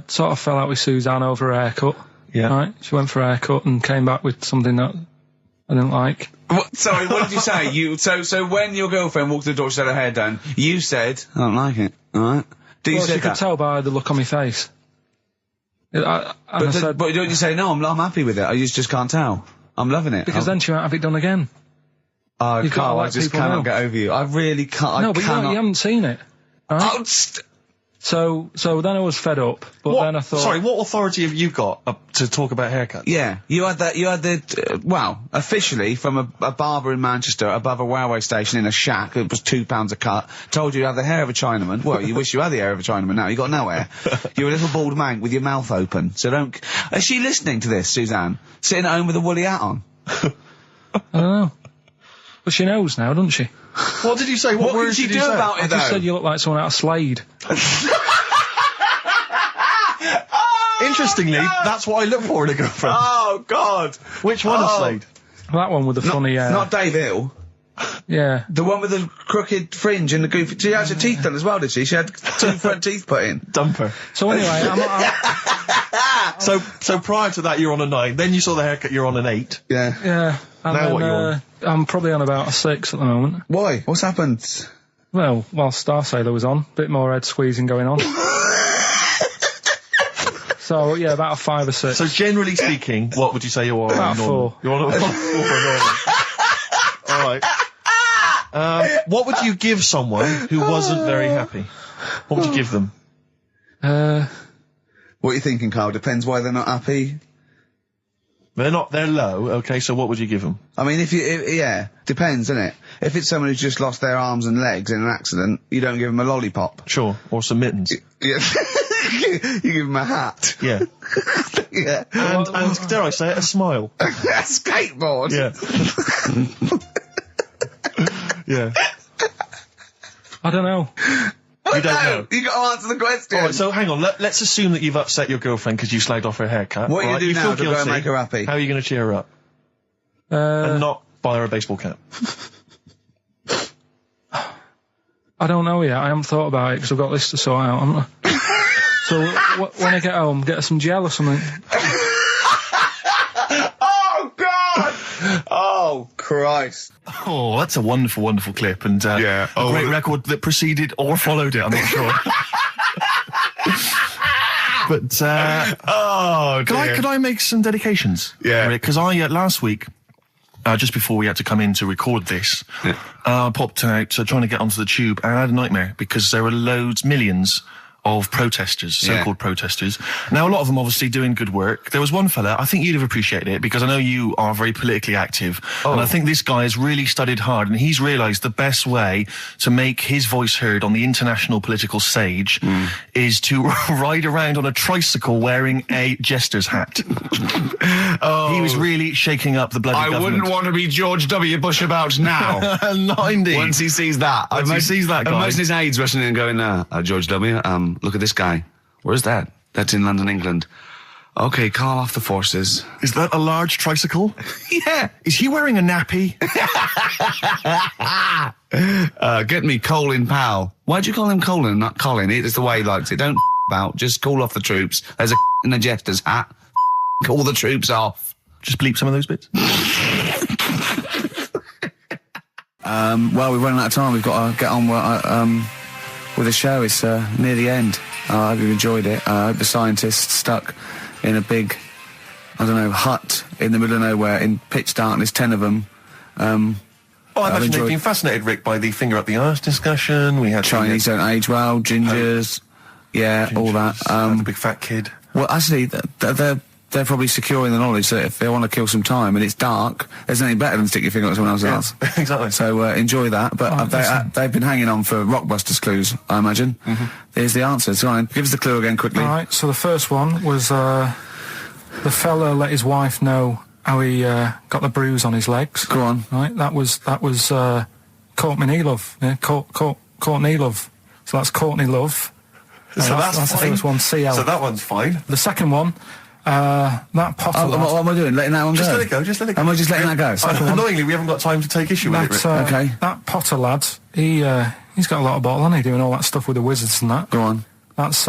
sort of fell out with Suzanne over her haircut. Yeah. Right? She went for a haircut and came back with something that I didn't like. Sorry, what did you say? So when your girlfriend walked to the door, she had her hair done, you said, I don't like it, alright? Well, she could tell by the look on my face. But don't you say, no, I'm happy with it, I just can't tell. I'm loving it. Because then she won't have it done again. Oh, Carl, I just cannot get over you. I really can't. No, but you haven't seen it. Right? Oh, So then I was fed up, but then I thought... Sorry, what authority have you got to talk about haircuts? Yeah, you had officially from a barber in Manchester above a railway station in a shack, it was £2 a cut, told you had the hair of a Chinaman. Well, you wish you had the hair of a Chinaman now, you got no hair. You're a little bald man with your mouth open, so don't... Is she listening to this, Suzanne? Sitting at home with a woolly hat on? I don't know. But she knows now, doesn't she? What did you say? What words did you do about it, I just said you look like someone out of Slade. Interestingly, that's what I look for in a girlfriend. Oh, God. Which one is Slade? That one with the funny... Not Dave Hill. Yeah. The one with the crooked fringe and the goofy... She had her teeth done as well, did she? She had 2 front teeth put in. Dumper. So anyway, So prior to that, you're on a 9. Then you saw the haircut, you're on an 8. Yeah. Yeah. And now then, what are you on? I'm probably on about a 6 at the moment. Why? What's happened? Well, while Star Sailor was on, bit more head squeezing going on. So, yeah, about a 5 or 6. So generally speaking, what would you say you are? About 4. You're on a 4. All right. What would you give someone who wasn't very happy? What would you give them? What are you thinking, Carl? Depends why they're not happy. They're low, okay, so what would you give them? I mean, yeah, depends, innit? If it's someone who's just lost their arms and legs in an accident, you don't give them a lollipop. Sure, or some mittens. Yeah. You give them a hat. Yeah. Yeah. And dare I say it, a smile. A skateboard. Yeah. Yeah. I don't know. You don't know? You got to answer the question. Alright, so hang on, let's assume that you've upset your girlfriend because you slagged off her haircut. What are you right? going to do now feel to go and guilty. make her happy? How are you going to cheer her up? And not buy her a baseball cap. I don't know yet. I haven't thought about it because I've got this to sort out, haven't I? So when I get home, get her some gel or something. Oh, God! Oh, Christ. Oh, that's a wonderful, wonderful clip, and a great record that preceded or followed it, I'm not sure. But, could I make some dedications? Yeah. Because I, last week, just before we had to come in to record this, I popped out trying to get onto the tube, and I had a nightmare, because there were millions of protesters, so-called protesters. Now, a lot of them obviously doing good work. There was one fella, I think you'd have appreciated it, because I know you are very politically active, and I think this guy has really studied hard, and he's realised the best way to make his voice heard on the international political stage is to ride around on a tricycle wearing a jester's hat. He was really shaking up the bloody government. I wouldn't want to be George W. Bush about now. Not indeed. Once he sees that. Once he sees that guy. Imagine his aides rushing in and going, George W., look at this guy. Where's that? That's in London, England. Okay, call off the forces. Is that a large tricycle? Yeah. Is he wearing a nappy? Get me Colin Powell. Why'd you call him Colin, not Colin? It's the way he likes it. Don't about. Just call off the troops. There's a in a jester's hat. Call the troops off. Just bleep some of those bits. Well, we've run out of time. We've got to get on with the show. It's near the end. I hope you've enjoyed it. I hope the scientists stuck in a big, hut in the middle of nowhere in pitch darkness, 10 of them. I imagine they've been fascinated, Rick, by the finger up the arse discussion. We had Chinese don't age well, gingers, all that. The big fat kid. Well, actually, they're probably secure in the knowledge that if they want to kill some time and it's dark, there's nothing better than stick your finger up someone else's ass. Exactly. So enjoy that. But they've been hanging on for Rockbusters clues, I imagine. Here's the answer. So give us the clue again quickly. All right, so the first one was the fella let his wife know how he got the bruise on his legs. Go on. Right, that was Courtney Love. Yeah, Courtney Love. So that's Courtney Love. So that's the first one, CL. So that one's fine. The second one, that Potter lad. What am I doing? Letting that one Just go? let it go, just let it go. Am I just letting that go? Annoyingly, we haven't got time to take issue with it, Rick. Okay. That Potter lad, he's got a lot of bottle, hasn't he, doing all that stuff with the wizards and that. Go on. That's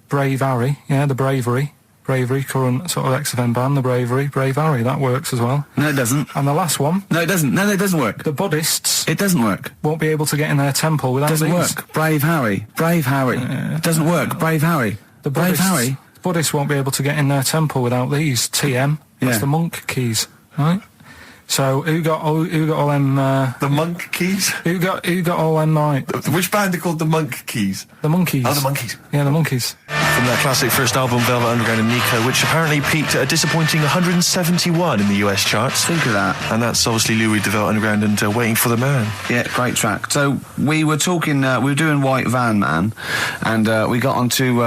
Brave Harry, the Bravery, current sort of XFM band, the Brave Harry, that works as well. No, it doesn't. And the last one. No, it doesn't. No, it doesn't work. The Buddhists. It doesn't work. Won't be able to get in their temple without Doesn't these. work. Brave Harry. It doesn't work. Brave Harry. The Brave Harry. Buddhists won't be able to get in their temple without these. TM. That's the monk keys, right? So who got all them? The monk keys. Who got all them? Which band are called the Monk Keys? The Monkeys. Oh, the Monkeys. Yeah, the Monkeys. From their classic first album, Velvet Underground and Nico, which apparently peaked at a disappointing 171 in the US charts. Think of that. And that's obviously Lou Reed, the Velvet Underground, and Waiting for the Man. Yeah, great track. So we were talking, we were doing White Van Man, and we got onto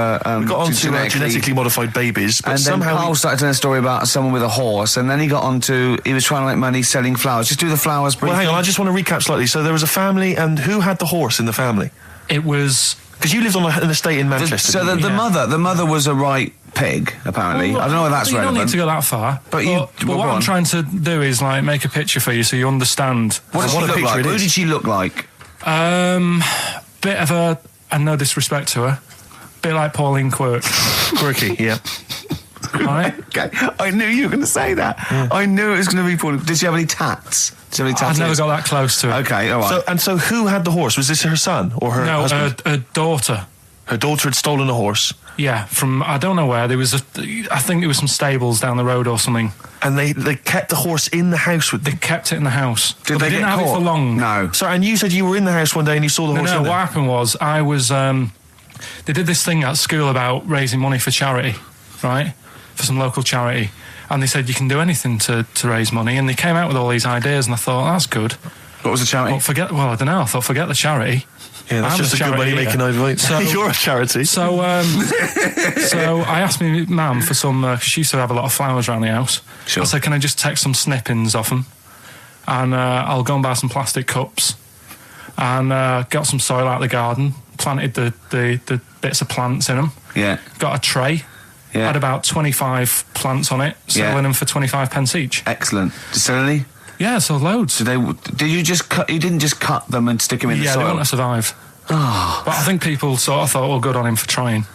genetically modified babies, but and somehow then Carl started telling a story about someone with a horse, and then he got onto, he was trying to make money selling flowers. Just do the flowers briefly. Well, hang on, I just want to recap slightly. So there was a family, and who had the horse in the family? It was... Because you lived on an estate in Manchester. So the mother was a right pig, apparently. Well, I don't know if that's relevant. You don't need to go that far. But what I'm trying to do is make a picture for you so you understand. What does she look like? Who did she look like? Bit of a no disrespect to her, bit like Pauline Quirk. Quirky, yeah. Right? Okay, I knew you were going to say that. Yeah. I knew it was going to be Pauline. Did she have any tats? I've never got that close to it. Okay, all right. So who had the horse? Was this her son or her husband? Her daughter. Her daughter had stolen a horse. Yeah, from, I don't know where, I think there was some stables down the road or something. And they kept the horse in the house with them? They kept it in the house. Did they didn't get have it caught? for long. No. Sorry, and you said you were in the house one day and you saw the horse. No, in what there. happened was, I was, they did this thing at school about raising money for charity, right? For some local charity. And they said you can do anything to raise money. And they came out with all these ideas and I thought, that's good. What was the charity? Well, I don't know. I thought, forget the charity. Yeah, that's just a good way of making over. So, you're a charity. So I asked my mum for some, because she used to have a lot of flowers around the house. Sure. I said, can I just take some snippings off them? And I'll go and buy some plastic cups. And got some soil out of the garden, planted the bits of plants in them. Yeah. Got a tray. Yeah. Had about 25 plants on it, selling them for 25 pence each. Excellent. Did you sell any? Yeah, so loads. Did you just cut? You didn't just cut them and stick them in the soil? Yeah, they want to survive. Oh. But I think people sort of thought, well, good on him for trying.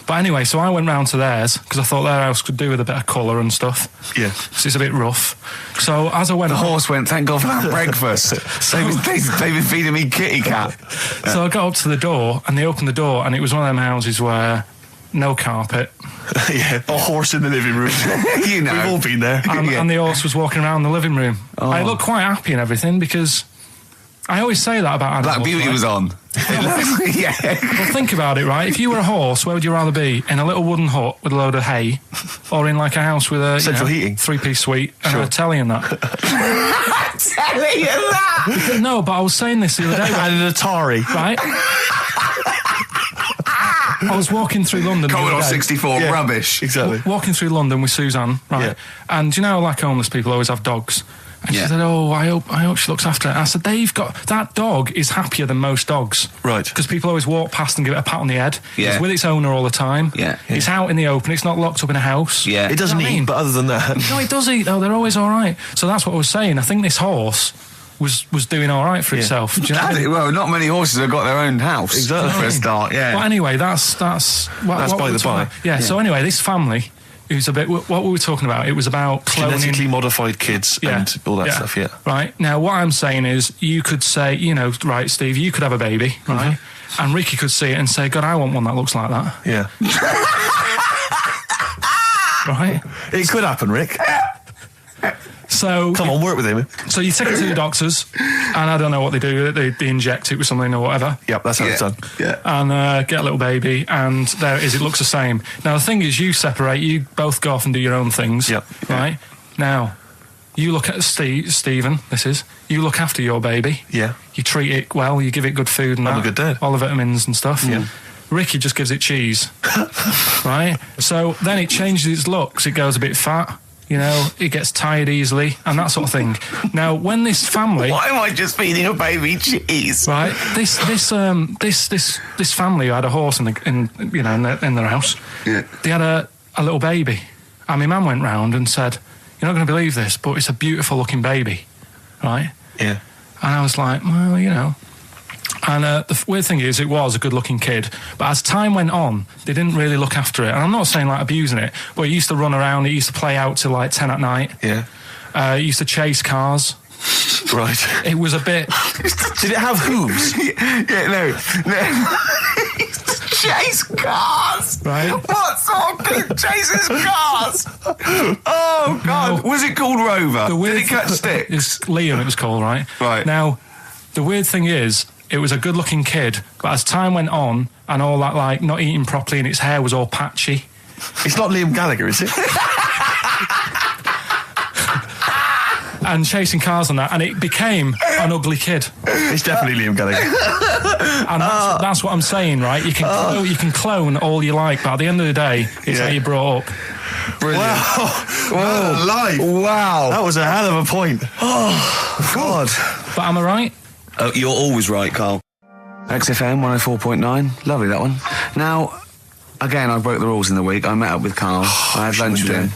But anyway, so I went round to theirs because I thought their house could do with a bit of colour and stuff. Yeah. Because it's a bit rough. So as I went... The horse went, thank God for that breakfast. They've been feeding me kitty cat. So I got up to the door and they opened the door and it was one of them houses where no carpet. Yeah, a horse in the living room. You know. We've all been there. And the horse was walking around the living room. Oh. I looked quite happy and everything because I always say that about animals. Black Beauty was on. Yeah. Well, think about it, right? If you were a horse, where would you rather be? In a little wooden hut with a load of hay, or in like a house with a central heating, 3-piece suite, and a telly and that? Telly and that. No, but I was saying this the other day. And an Atari, right? I was walking through London. Commodore 64, rubbish. Exactly. Walking through London with Suzanne, right? Yeah. And you know, like homeless people always have dogs. And she said, "Oh, I hope she looks after it." I said, that dog is happier than most dogs, right? Because people always walk past and give it a pat on the head. Yeah. It's with its owner all the time. Yeah. It's out in the open. It's not locked up in a house. Yeah. It doesn't eat, but other than that, no, it does eat though. They're always all right. So that's what I was saying. I think this horse was doing all right for itself. Do you know what I mean? Well, not many horses have got their own house. Exactly. For a start, yeah. Well, anyway, that's by the by. Yeah. So anyway, this family. Who's a bit... What were we talking about? It was about cloning... Genetically modified kids and all that stuff, yeah. Right. Now, what I'm saying is, you could say, you know, right, Steve, you could have a baby, right? And Ricky could see it and say, God, I want one that looks like that. Yeah. Right? It could happen, Rick. So... Come on, work with him. So you take it to the doctors, and I don't know what they do. They inject it with something or whatever. Yep, that's how it's done. Yeah. And get a little baby, and there it is. It looks the same. Now, the thing is, you separate. You both go off and do your own things. Yep. Right? Now, you look at Stephen, you look after your baby. Yeah. You treat it well, you give it good food and I'm a good dad. all the vitamins and stuff. Yeah. Ricky just gives it cheese. Right? So then it changes its looks. It goes a bit fat. You know, it gets tired easily and that sort of thing. Now, when this family... Why am I just feeding a baby cheese? Right, this family who had a horse in their house. Yeah. They had a little baby, and my mum went round and said, "You're not going to believe this, but it's a beautiful looking baby," right? Yeah. And I was like, well, you know. And the weird thing is, it was a good-looking kid. But as time went on, they didn't really look after it. And I'm not saying, like, abusing it, but it used to run around. It used to play out till, like, 10 at night. Yeah. It used to chase cars. Right. It was a bit... Did it have hooves? No. Chase cars! Right. What sort of kid chases cars? Oh, God. No. Was it called Rover? The weird Did it catch sticks? It's Liam, it was called, right? Right. Now, the weird thing is, it was a good-looking kid, but as time went on, and all that, like, not eating properly and its hair was all patchy. It's not Liam Gallagher, is it? And chasing cars and that, and it became an ugly kid. It's definitely Liam Gallagher. And that's what I'm saying, right? You can clone all you like, but at the end of the day, it's how you brought up. Brilliant. Wow. Live. Wow. That was a hell of a point. Oh, God. But am I right? Oh, you're always right, Carl. XFM 104.9. Lovely, that one. Now, again, I broke the rules in the week. I met up with Carl. I had lunch with him.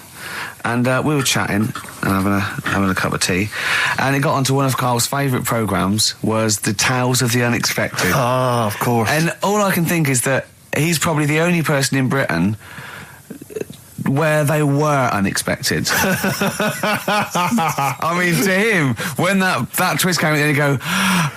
And we were chatting and having a cup of tea. And it got onto one of Carl's favourite programmes, was the Tales of the Unexpected. Ah, of course. And all I can think is that he's probably the only person in Britain where they were unexpected. I mean, to him, when that twist came in, he'd go,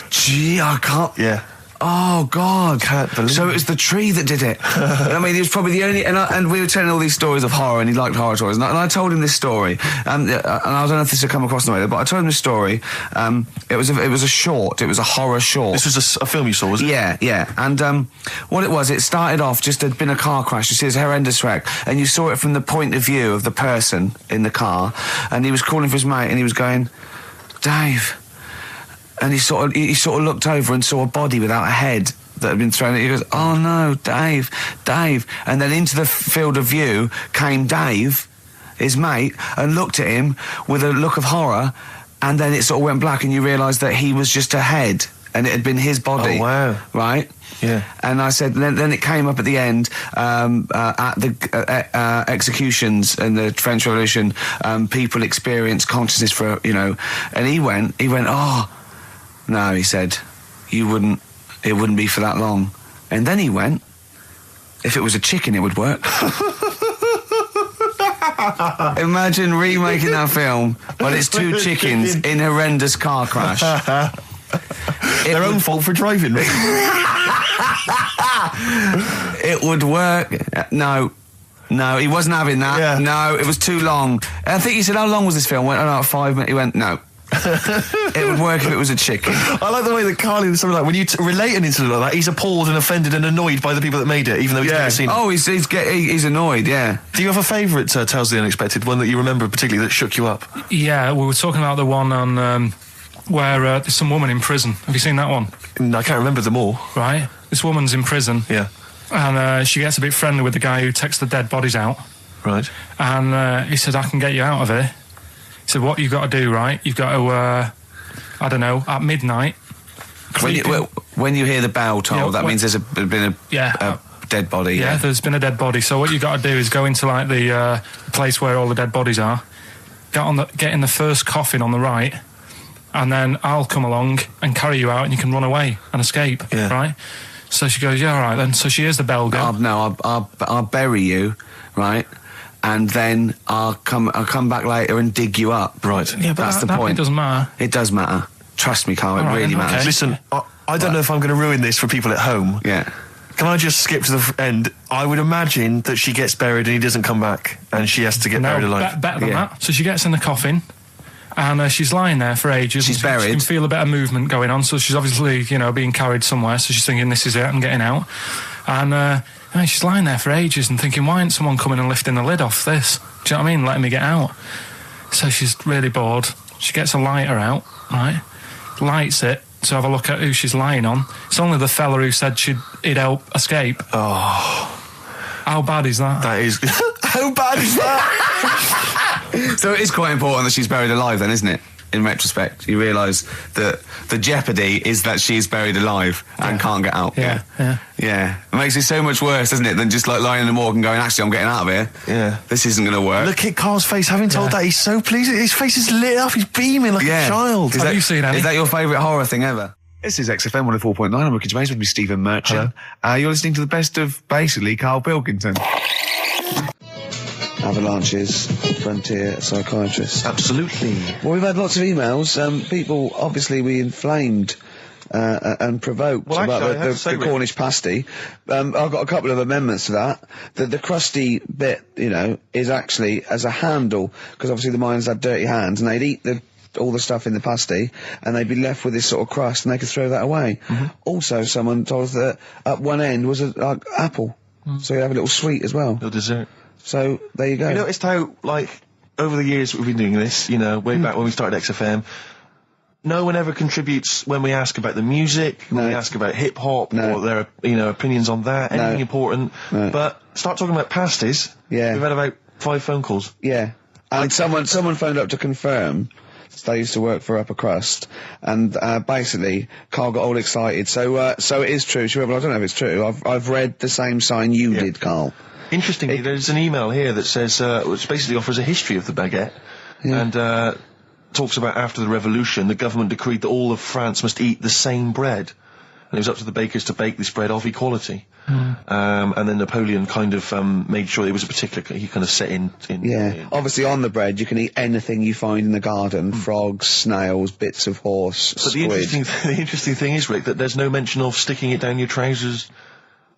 gee, I can't... Yeah. Oh, God. Can't believe So it was the tree that did it. I mean, he was probably the only... And we were telling all these stories of horror, and he liked horror stories. And I told him this story, and I don't know if this had come across the way, but I told him this story. It was a short. It was a horror short. This was a film you saw, was it? Yeah. And what it was, it started off, just there'd been a car crash. You see, it's a horrendous wreck. And you saw it from the point of view of the person in the car, and he was calling for his mate, and he was going, Dave... And he sort of looked over and saw a body without a head that had been thrown at. He goes, "Oh no, Dave." And then into the field of view came Dave, his mate, and looked at him with a look of horror. And then it sort of went black, and you realised that he was just a head, and it had been his body. Oh wow! Right? Yeah. And I said, then it came up at the end at the executions in the French Revolution. People experience consciousness for and he went, "Oh." No, he said, it wouldn't be for that long. And then he went, if it was a chicken, it would work. Imagine remaking that film, but it's two chickens in horrendous car crash. Their own fault for driving. It would work. No, he wasn't having that. Yeah. No, it was too long. I think he said, how long was this film? I went, about 5 minutes. He went, no. It would work if it was a chicken. I like the way that Carly was something like, when you relate an incident like that, he's appalled and offended and annoyed by the people that made it, even though he's never seen it. Oh, he's annoyed, yeah. Do you have a favourite Tales of the Unexpected, one that you remember particularly that shook you up? Yeah, we were talking about the one on where there's some woman in prison. Have you seen that one? I can't remember them all. Right. This woman's in prison. Yeah. And she gets a bit friendly with the guy who takes the dead bodies out. Right. And he said, I can get you out of here. He said, what you've got to do, right? You've got to, at midnight... When you hear the bell toll, that means there's been a dead body. Yeah, there's been a dead body. So what you've got to do is go into, like, the place where all the dead bodies are, get in the first coffin on the right, and then I'll come along and carry you out, and you can run away and escape, right? So she goes, yeah, all right, then. So she hears the bell go. I'll bury you, right? And then I'll come back later and dig you up. Right. Yeah, but that's the point. It doesn't matter. It does matter. Trust me, Carl, it really matters. Okay. Listen, I don't know if I'm going to ruin this for people at home. Yeah. Can I just skip to the end? I would imagine that she gets buried and he doesn't come back, and she has to get buried alive. Better than that. So she gets in the coffin, and she's lying there for ages. She's buried. She can feel a bit of movement going on, so she's obviously, being carried somewhere, so she's thinking, this is it, I'm getting out. And she's lying there for ages and thinking, why isn't someone coming and lifting the lid off this? Do you know what I mean? Letting me get out. So she's really bored. She gets a lighter out, right? Lights it to have a look at who she's lying on. It's only the fella who said he'd help escape. Oh. How bad is that? That is... How bad is that? So it is quite important that she's buried alive then, isn't it? In retrospect, you realise that the jeopardy is that she's buried alive and can't get out. Yeah. It makes it so much worse, doesn't it, than just like lying in the morgue and going, actually, I'm getting out of here. Yeah. This isn't going to work. Look at Carl's face. Having told that, he's so pleased. His face is lit up. He's beaming like a child. Have you seen any? Is that your favourite horror thing ever? This is XFM 104.9. I'm Ricky Gervais with me, Stephen Merchant. You're listening to the best of, basically, Karl Pilkington. Avalanches, frontier psychiatrist. Absolutely. Well, we've had lots of emails. People, obviously, we inflamed and provoked about the Cornish pasty. I've got a couple of amendments to that. The crusty bit, is actually as a handle, because obviously the miners had dirty hands, and they'd eat all the stuff in the pasty, and they'd be left with this sort of crust, and they could throw that away. Also, someone told us that at one end was an apple, so you have a little sweet as well. Little dessert. So, there you go. You noticed how, over the years we've been doing this, way back when we started XFM, no one ever contributes when we ask about the music, when we ask about hip-hop, or their, opinions on that, anything important. But start talking about pasties. Yeah. We've had about 5 phone calls. Yeah. And someone phoned up to confirm. They used to work for Upper Crust, and basically, Carl got all excited. So it is true. Well, I don't know if it's true. I've read the same sign you did, Carl. Interestingly, there's an email here that says, which basically offers a history of the baguette, and talks about after the revolution, the government decreed that all of France must eat the same bread. and it was up to the bakers to bake this bread of equality. And then Napoleon kind of made sure it was a particular. He kind of set in. Obviously, on the bread you can eat anything you find in the garden: frogs, snails, bits of horse, but squid. the interesting thing is, Rick, that there's no mention of sticking it down your trousers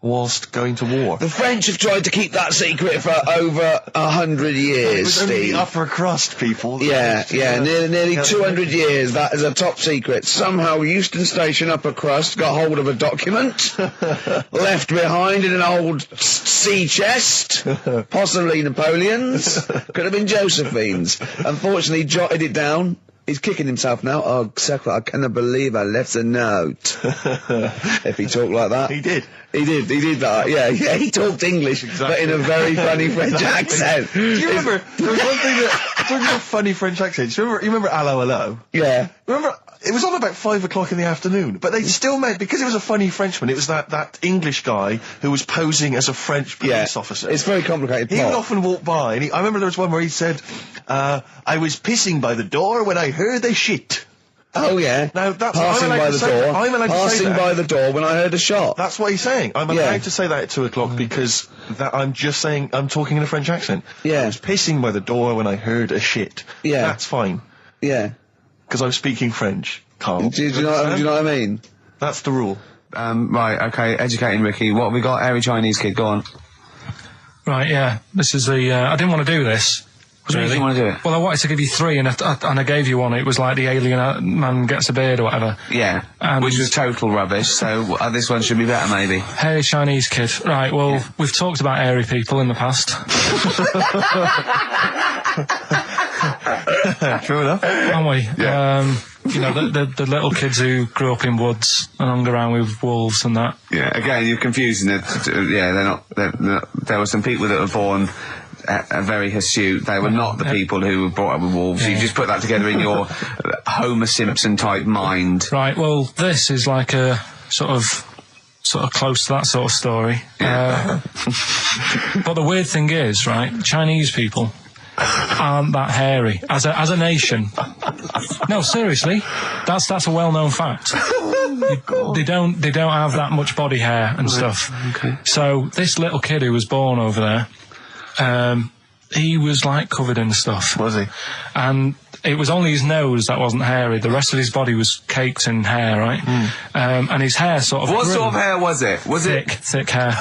whilst going to war. The French have tried to keep that secret for over 100 years, It was only Steve. the upper crust people. Nearly 200 years, that is a top secret. Somehow Euston Station upper crust got hold of a document, left behind in an old sea chest, possibly Napoleon's, could have been Josephine's. Unfortunately, jotted it down. He's kicking himself now. Oh, Secretary, I cannot believe I left a note. If he talked like that. He did. He did that. Yeah, he talked English, but in a very funny French accent. Do you remember, there was one thing that, talking about funny French accents, you remember Allo Allo? Yeah. Remember, it was on about 5 o'clock in the afternoon, but they still meant, because it was a funny Frenchman, it was that English guy who was posing as a French police officer. It's very complicated. He would often walk by, and I remember there was one where he said, I was pissing by the door when I heard a shit. Oh yeah. Now that's passing by the door. I'm allowed to say that. Passing by the door when I heard a shot. That's what he's saying. I'm allowed to say that at 2 o'clock because I'm just saying I'm talking in a French accent. Yeah. I was pissing by the door when I heard a shit. Yeah. That's fine. Yeah. Because I'm speaking French, Carl. Do you know what I mean? That's the rule. Right, okay, educating Ricky. What have we got? Hairy Chinese kid, go on. Right, yeah. This is the, I didn't want to do this. What do you want to do it? Well, I wanted to give you 3, and I gave you one. It was like the alien man gets a beard or whatever. Yeah, which was total rubbish, so this one should be better, maybe. Hairy Chinese kid. Right, well, we've talked about hairy people in the past. True enough. Haven't we? Yeah. You know, the little kids who grew up in woods and hung around with wolves and that. Yeah, again, you're confusing it. Yeah, they're not, there were some people that were born very hirsute. They were not the people who were brought up with wolves. You just put that together in your Homer Simpson type mind. Right, well, this is like a sort of close to that sort of story. Yeah. But the weird thing is, right, Chinese people aren't that hairy as a nation. No, seriously, that's a well-known fact. They don't have that much body hair and stuff. Okay. So this little kid who was born over there, he was like covered in stuff. Was he? And it was only his nose that wasn't hairy. The rest of his body was caked in hair, right? And his hair sort of. What sort of hair was it? Was thick hair?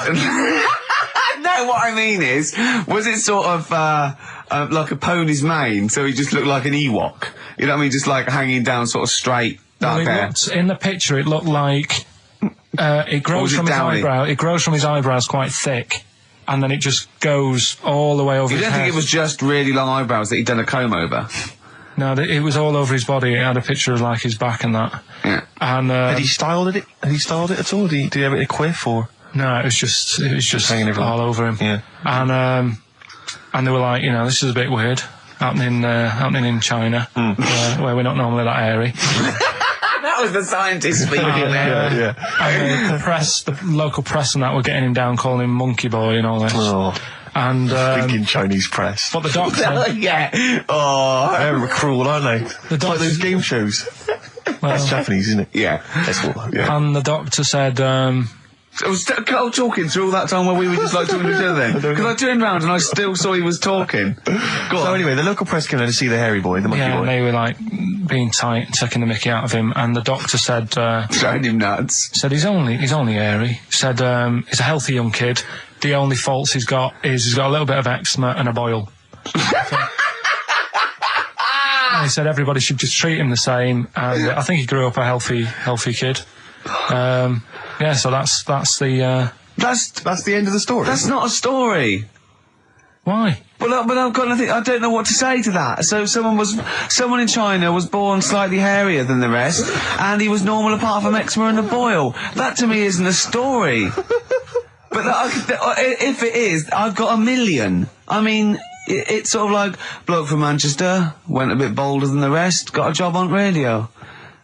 No, what I mean is, was it sort of like a pony's mane? So he just looked like an Ewok. You know what I mean? Just like hanging down, sort of straight, dark hair. In the picture, it looked like it grows from his eyebrow. It grows from his eyebrows quite thick. And then it just goes all the way over his head. You don't think it was just really long eyebrows that he'd done a comb over? No, it was all over his body. It had a picture of like his back and that. Yeah. And had he styled it? Had he styled it at all? Did he have it a quiff or? No, it was just hanging all over him. Yeah. And they were like, you know, this is a bit weird happening in China, where we're not normally that hairy. That was the scientist speaking there. And the local press and that were getting him down, calling him Monkey Boy and all this. Oh. And thinking Chinese press. But the doctor, yeah. Oh, they're cruel, aren't they? It's like those game shows. well, That's Japanese, isn't it? Yeah. And the doctor said, was Carl talking through all that time while we were just like talking to each other then? Because I turned round and I still saw he was talking. So anyway, the local press came in to see the hairy boy, the monkey boy. and they were like being tight and taking the mickey out of him, and the doctor said, showing him nuts. Said he's only hairy. Said he's a healthy young kid. The only faults he's got is he's got a little bit of eczema and a boil. And he said everybody should just treat him the same, and I think he grew up a healthy kid. Yeah, so that's the That's the end of the story. That's not a story. Why? But I've got nothing. I don't know what to say to that. So someone in China was born slightly hairier than the rest, and he was normal apart from eczema and a boil. That to me isn't a story. But if it is, I've got a million. I mean, it's sort of like bloke from Manchester went a bit bolder than the rest, got a job on radio.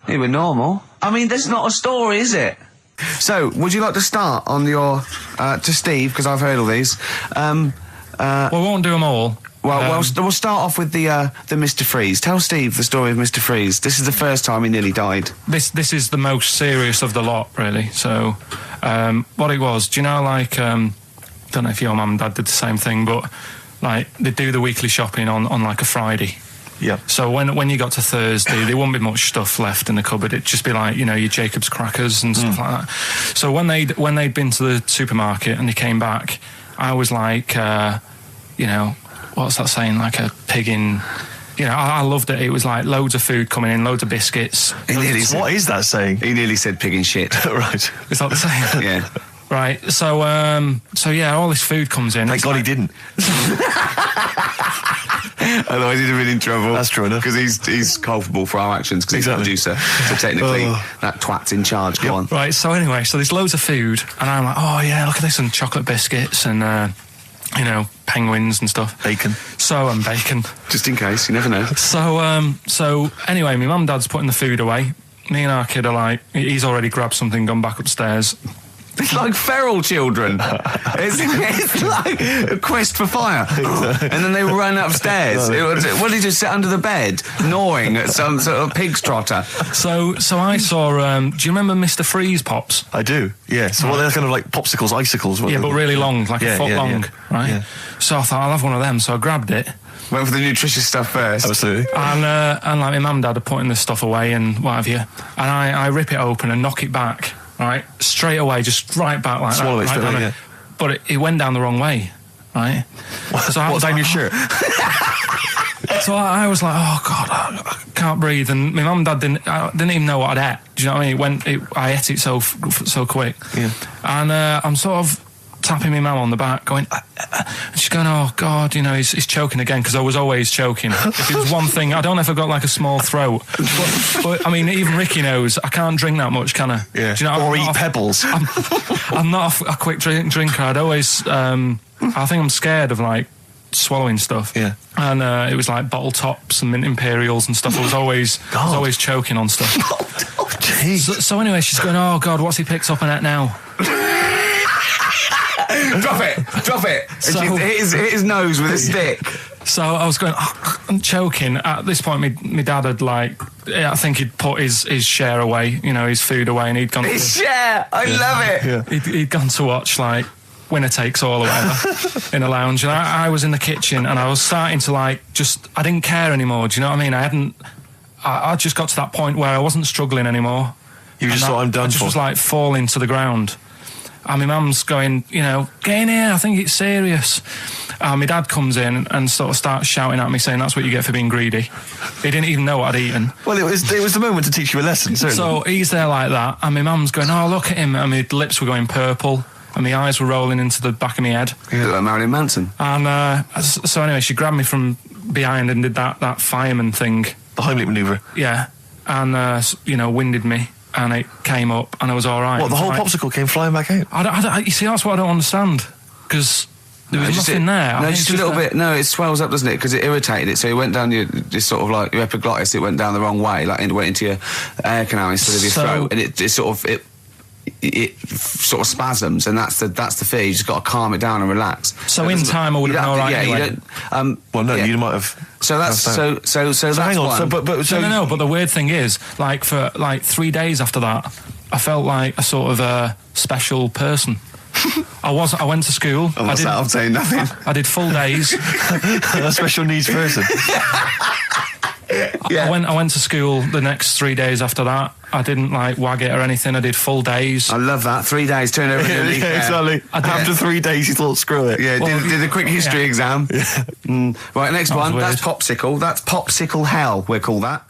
He was normal. I mean, that's not a story, is it? So, would you like to start on your to Steve, because I've heard all these. We won't do them all. Well, we'll start off with the Mr. Freeze. Tell Steve the story of Mr. Freeze. This is the first time he nearly died. This is the most serious of the lot, really. So, what it was, do you know, like, don't know if your mum and dad did the same thing, but, like, they do the weekly shopping on like, a Friday. Yeah. So when you got to Thursday, there wouldn't be much stuff left in the cupboard. It'd just be like, you know, your Jacob's crackers and stuff like that. So when they'd been to the supermarket and they came back, I was like, you know, what's that saying? Like a pig in... You know, I loved it. It was like loads of food coming in, loads of biscuits. What is that saying? He nearly said pig in shit. Right. Is that the saying? Yeah. Right. So yeah, all this food comes in. Thank God he didn't. Otherwise he'd have been in trouble. That's true enough. Because he's culpable for our actions, because he's the producer. So technically, that twat's in charge. Go on. Right, so anyway, so there's loads of food, and I'm like, oh yeah, look at this, and chocolate biscuits, and, you know, penguins and stuff. Bacon. And bacon. Just in case, you never know. So anyway, my mum and dad's putting the food away. Me and our kid are like, he's already grabbed something, gone back upstairs. It's like feral children. it's like a quest for fire. And then they run upstairs. What did he just sit under the bed, gnawing at some sort of pig's trotter? So I saw, do you remember Mr. Freeze Pops? I do, yeah. So they're kind of like popsicles, icicles. Yeah, but really long, like a foot long, right? Yeah. So I thought, I'll have one of them. So I grabbed it. Went for the nutritious stuff first. Absolutely. And like my mum and dad are putting this stuff away and what have you. And I rip it open and knock it back. Right, straight away, just right back like Swallow that. Swallow it straight away, yeah. But it went down the wrong way, right? So what, down your shirt? So I was like, oh God, I can't breathe. And my mum and dad didn't even know what I'd ate. Do you know what I mean? I ate it so quick. Yeah. And I'm sort of tapping my mum on the back, going, and she's going, oh God, you know, he's choking again, because I was always choking. If it was one thing, I don't know if I've got like a small throat, but I mean, even Ricky knows I can't drink that much, can I? Yeah. Do you know, or eat pebbles. I'm not a quick drinker. I'd always, I think I'm scared of like swallowing stuff. Yeah. And it was like bottle tops and mint imperials and stuff. I was always choking on stuff. Oh, jeez. So anyway, she's going, oh God, what's he picked up on it now? Drop it. So, and hit his nose with a stick. So I was going, I'm choking. At this point, my dad had I think he'd put his share away, you know, his food away, and he'd gone. His share, I love it. Yeah. He'd gone to watch like Winner Takes All or whatever in a lounge, and I was in the kitchen, and I was starting to I didn't care anymore. Do you know what I mean? I just got to that point where I wasn't struggling anymore. You just thought, I'm done for. I just was like falling to the ground. And my mum's going, you know, get in here, I think it's serious. And my dad comes in and sort of starts shouting at me, saying that's what you get for being greedy. He didn't even know what I'd eaten. Well, it was the moment to teach you a lesson, certainly. So he's there like that, and my mum's going, oh, look at him. And my lips were going purple, and my eyes were rolling into the back of my head. You look like Marilyn Manson. And so anyway, she grabbed me from behind and did that fireman thing. The Heimlich manoeuvre. Yeah. And, you know, winded me. And it came up, and I was all right. What, the whole popsicle came flying back out? You see, that's what I don't understand. Because there was nothing there. No, just a little bit. No, it swells up, doesn't it? Because it irritated it. So it went down your sort of like your epiglottis. It went down the wrong way, like it went into your air canal instead of your throat, and it sort of spasms, and that's the fear. You just got to calm it down and relax. So in time, I would have been all right. Yeah, anyway. Well, no, you might have. So that's so that's hang on. one. No. But the weird thing is, like for 3 days after that, I felt like a sort of a special person. I went to school. I'm saying nothing. I did full days. A special needs person. Yeah. I went to school the next 3 days after that. I didn't wag it or anything. I did full days. I love that. 3 days, turn over. Yeah, exactly. After 3 days, you thought, screw it. Yeah, did a quick history exam. Yeah. Right, next one. That's popsicle. That's popsicle hell, we'll call that.